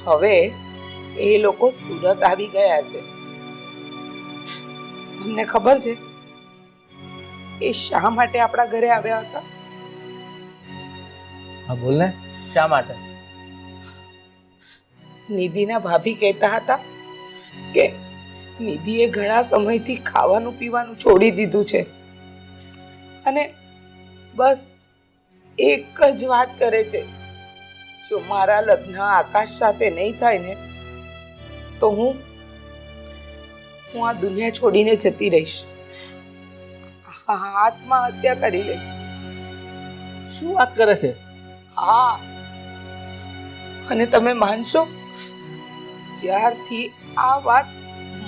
હવે એ લોકો સુરત આવી ગયા છે. તમને ખબર છે એ શા માટે આપણા ઘરે આવ્યા હતા? હા બોલ ને, શા માટે? નિધિના ભાભી કહેતા હતા કે નિધિએ ઘણા સમયથી ખાવાનું પીવાનું છોડી દીધું છે, અને બસ એક જ વાત કરે છે, જો મારા લગ્ન આકાશ સાથે નહીં થાય ને તો હું આ દુનિયા છોડીને જતી રહીશ, આત્મહત્યા કરી લઈશ. શું વાત કરે છે? હા, અને તમે માનશો, જ્યારથી આ વાત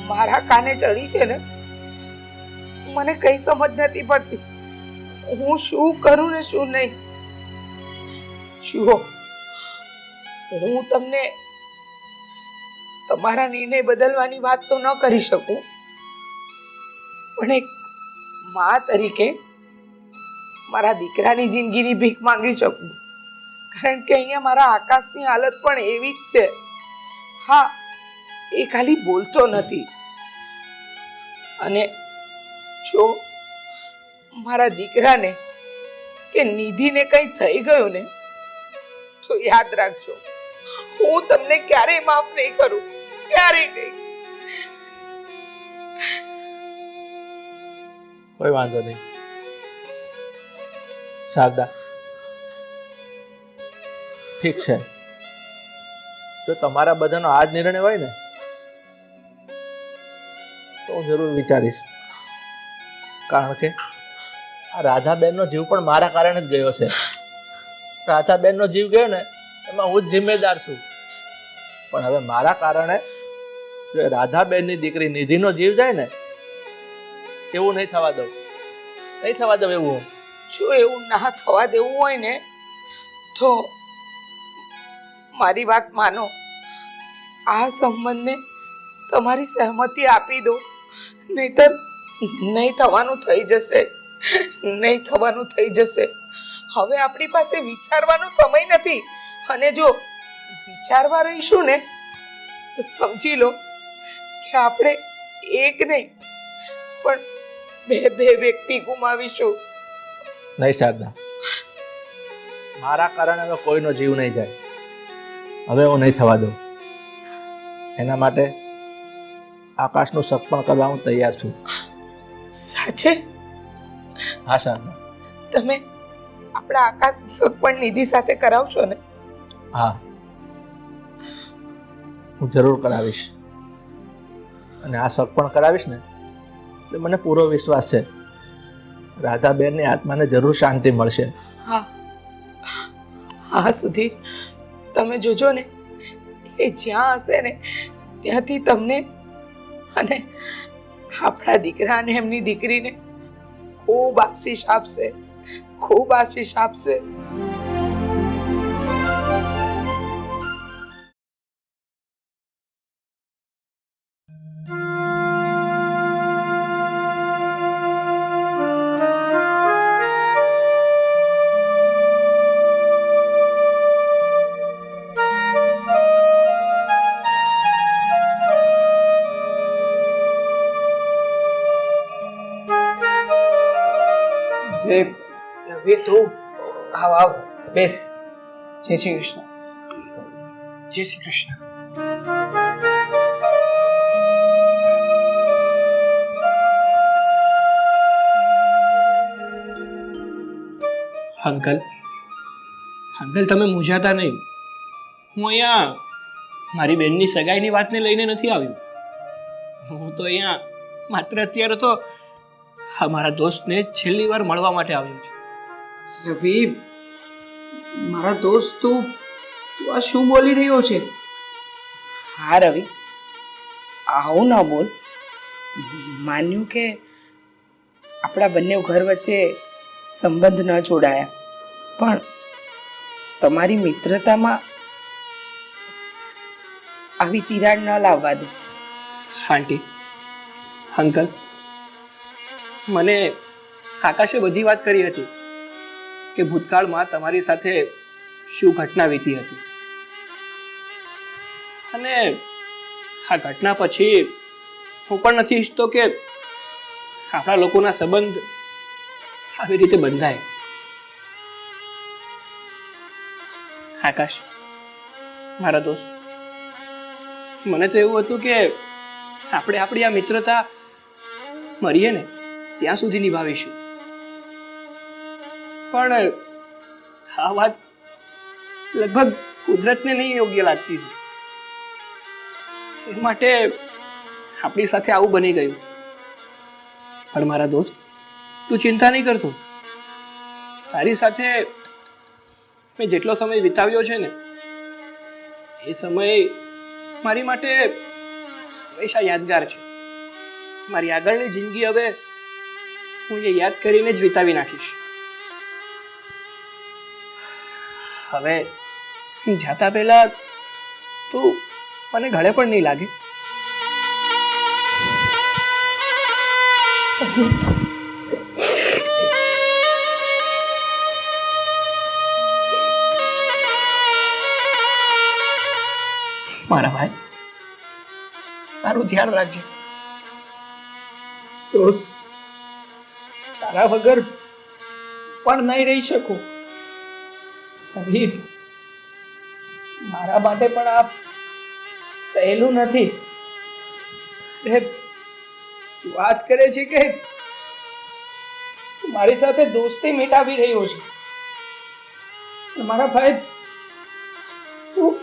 મારા કાને ચડી છે ને મને કઈ સમજ નથી પડતી, હું શું કરું ને શું નહીં. જુઓ, હું તમને તમારા નિર્ણય બદલવાની વાત તો ન કરી શકું, પણ એક મા તરીકે મારા દીકરાની જિંદગીની ભીખ માંગી શકું, કારણ કે અહીંયા મારા આકાશની હાલત પણ એવી જ છે. હા, એ ખાલી બોલતો નથી, અને જો મારા દીકરાને કે નિધિને કંઈ થઈ ગયું ને તો યાદ રાખજો, હું તમને ક્યારેય માફ નહીં કરું, ક્યારેય નહીં. કોઈ વાંધો નહીં શારદા, ઠીક છે. જો તમારા બધાનો આ જ નિર્ણય હોય ને તો હું જરૂર વિચારીશ, કારણ કે આ રાધાબેનનો જીવ પણ મારા કારણે જ ગયો છે. રાધાબેનનો જીવ ગયો ને એમાં હું જ જિમ્મેદાર છું, પણ હવે મારા કારણે જો રાધાબેનની દીકરી નિધિનો જીવ જાય ને એવું નહીં થવા દઉં. નહીં થવા દઉં એવું. જો એવું ના થવા દેવું હોય ને તો મારી વાત માનો, આ સંબંધને તમારી સહમતિ આપી દો, નહીતર નહીં થવાનું થઈ જશે, નહીં થવાનું થઈ જશે. હવે આપણી પાસે વિચારવાનો સમય નથી, અને જો વિચારવા રહીશું ને તો સમજી લો કે આપણે એક નહીં પણ બે વ્યક્તિ ગુમાવીશું. નહીં શારદા, મારા કારણે હવે કોઈનો જીવ નહીં જાય. હવે હું નહીં થવા દઉં. એના માટે આકાશનું સપન કરવા હું તૈયાર છું. સાચે? હા શારદા. તમે આપણા આકાશ સગપણ નિધિ સાથે કરાવશો ને? હા, હું જરૂર કરાવીશ. અને આ સગપણ કરાવીશ ને એટલે મને પૂરો વિશ્વાસ છે રાધાબેનની આત્માને જરૂર શાંતિ મળશે. હા હા સુધીર, તમે જોજો ને, એ જ્યાં હશે ને ત્યાંથી તમને અને આપણા દીકરા અને એમની દીકરીને ખૂબ આશીષ આપશે, ખૂબ આશીષ આપશે. રવિ, તું આવ આવ, બેસ. જય શ્રી કૃષ્ણ. જય શ્રી કૃષ્ણ. અંકલ, અંકલ તમે મૂંઝાતા નહીં. હું અહીંયા મારી બેનની સગાઈની વાતને લઈને નથી આવ્યો. હું તો અહીંયા માત્ર અત્યારે તો મારા દોસ્તને છેલ્લી વાર મળવા માટે આવ્યો છું. રવિ, મારા દોસ્ત, તું આ શું બોલી રહ્યો છે? હા રવિ, આવું ન બોલ. માન્યું કે આપણા બંને ઘર વચ્ચે સંબંધ ન જોડાયા, પણ તમારી મિત્રતામાં આવી તિરાડ ન લાવવા દે. આંટી, અંકલ, મને આકાશે બધી વાત કરી હતી કે ભૂતકાળમાં તમારી સાથે શું ઘટના વીતી હતી, અને આ ઘટના પછી હું પણ નથી ઈચ્છતો કે આપણા લોકોના સંબંધ આવી રીતે બંધાય. આકાશ, મારા દોસ્ત, મને તો એવું હતું કે આપણે આપણી આ મિત્રતા મરીએ ને ત્યાં સુધી નિભાવીશું, પણ આ વાત લગભગ કુદરતને નહીં યોગ્ય લાગતી હતી. એ માટે આપણી સાથે આવું બની ગયું. પણ મારા દોસ્ત, તું ચિંતા નહીં કરતો. તારી સાથે મેં જેટલો સમય વિતાવ્યો છે ને, એ સમય મારી માટે હંમેશા યાદગાર છે. મારી આગળની જિંદગી હવે હું એ યાદ કરીને જ વિતાવી નાખીશ. હવે જાતા પહેલા તું મને ગળે પણ નહીં લાગે. મારા ભાઈ, તારું ધ્યાન રાખજે. દોસ્ત, તારા વગર પણ નહીં રહી શકું. મારા માટે પણ આ સહેલું નથી. વાત કરે છે કે મારી સાથે દોસ્તી મિટાવી રહ્યો છે. મારા ભાઈ, તું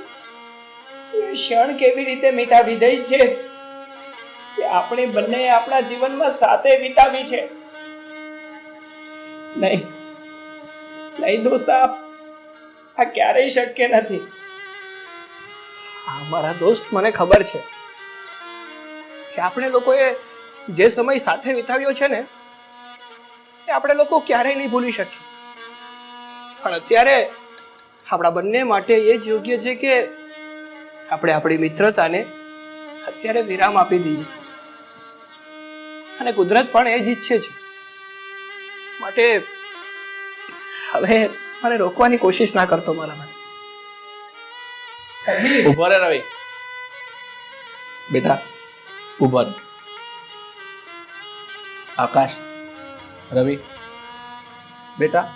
ક્ષણ કેવી રીતે મિટાવી દઈશ છે કે આપણે બંને આપણા જીવનમાં સાથે વિતાવી છે? નહીં નહીં દોસ્ત, આ ક્યારેય શક્ય નથી. મારા દોસ્ત, મને ખબર છે કે આપણે લોકોએ જે સમય સાથે વિતાવ્યો છે ને, એ આપણે લોકો ક્યારેય નહીં ભૂલી શકીએ. પણ અત્યારે આપણા બંને માટે એ જ યોગ્ય છે કે આપણે આપણી મિત્રતાને અત્યારે વિરામ આપી દઈએ. અને કુદરત પણ એ જ ઈચ્છે છે. માટે હવે મને રોકવાની કોશિશ ના કરતો મારા માટે. ઉભો રે રવિ બેટા, ઉભો રે. આકાશ, રવિ બેટા,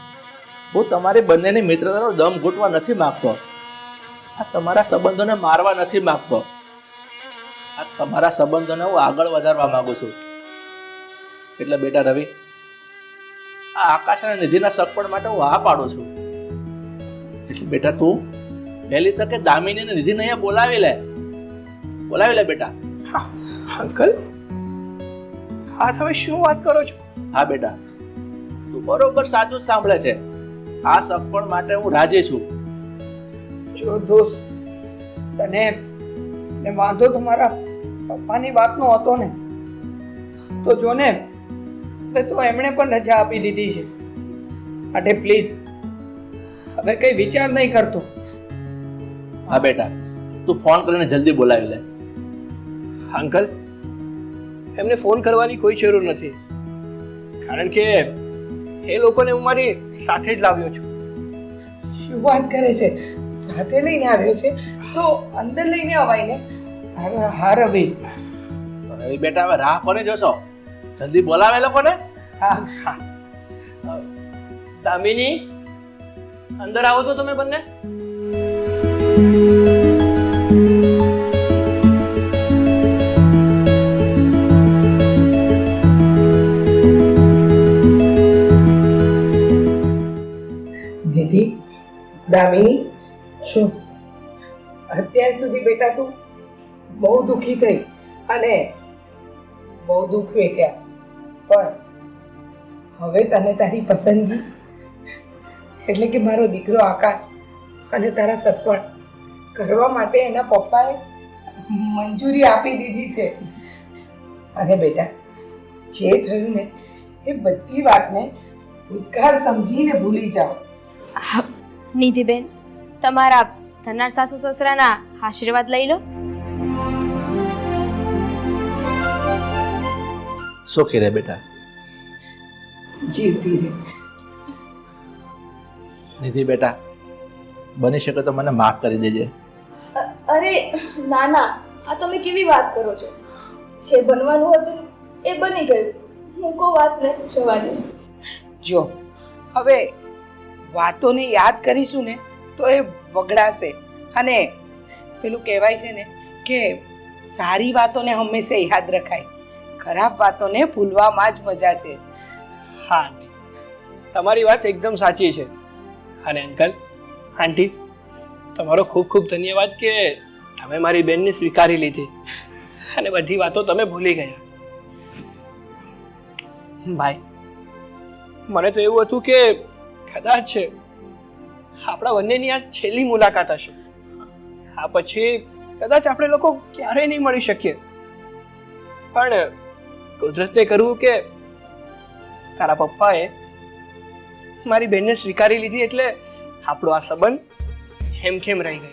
હું તમારી બંનેની મિત્રતાનો દમ ઘૂંટવા નથી માંગતો. આ તમારા સંબંધોને મારવા નથી માંગતો. આ તમારા સંબંધોને હું આગળ વધારવા માંગુ છું. એટલે બેટા રવિ, આ આકાશ અને નિધિના સગપણ માટે હું હા પાડું છું. એટલે બેટા તું વહેલી તકે દામિની અને નિધિને અહીંયા બોલાવી લે બેટા. અંકલ, હા તમે શું વાત કરો છો? હા બેટા, તું બરોબર સાચું જ સાંભળે છે. આ સગપણ માટે હું રાજી છું. જો દોસ્ત, તને વાંધો તમારા પપ્પાની વાતનો હતો ને, તો જો ને તો એમણે પણ રજા આપી દીધી છે. માટે પ્લીઝ હવે કઈ વિચાર નહીં કરતો. હા બેટા, તું ફોન કરીને જલ્દી બોલાવી લે. અંકલ, એમને ફોન કરવાની કોઈ જરૂર નથી, કારણ કે એ લોકોને હું મારી સાથે જ લાવ્યો છું. શું વાત કરે છે? સાથે લઈને આવ્યો છે તો અંદર લઈને અવાય ને. હા રવિ. રવિ બેટા, હવે રાહ કોને જોશો? જલ્દી બોલાવે લોકોને. હા, દામિની, અંદર આવો તો તમે બંને. નિધિ, દામિની, શું અત્યાર સુધી બેટા તું બહુ દુઃખી થઈ અને બહુ દુઃખ વેઠ્યા, પણ હવે તને તારી પસંદગી એટલે કે મારો દીકરો આકાશ અને તારા સગપણ કરવા માટે એના પપ્પાએ મંજૂરી આપી દીધી છે. અને બેટા, જે થયું ને એ બધી વાતને ભૂતકાળ સમજીને ભૂલી જાઓ. નિધિબેન, તમારા ધનાર સાસુ સસરાના આશીર્વાદ લઈ લો. સુખી રહે બેટા. જીવતી રહે. નિધિ બેટા, બની શકે તો મને માફ કરી દેજે. અરે ના ના, આ તમે કેવી વાત કરો છો? જે બનવાનું હતું એ બની ગયું. મૂકો વાતને, જવા દે. જો હવે વાતોને યાદ કરીશું ને તો એ વગડાશે. અને પેલું કહેવાય છે ને કે સારી વાતોને હંમેશા યાદ રખાય, ખરાબ વાતોને ભૂલવામાં જ મજા છે. હા, તમારી વાત એકદમ સાચી છે. અને અંકલ, આંટી, તમારો ખૂબ ખૂબ ધન્યવાદ કે તમે મારી બેનને સ્વીકારી લીધી અને બધી વાતો તમે ભૂલી ગયા. ભાઈ, મને તો એવું હતું કે કદાચ આપણા બંનેની આ છેલ્લી મુલાકાત હશે. આ પછી કદાચ આપણે લોકો ક્યારેય નહીં મળી શકીએ. પણ કુદરતે કરવું કે તારા પપ્પાએ મારી બેનને સ્વીકારી લીધી, એટલે આપણો આ સંબંધ ખેમ રહી ગયો.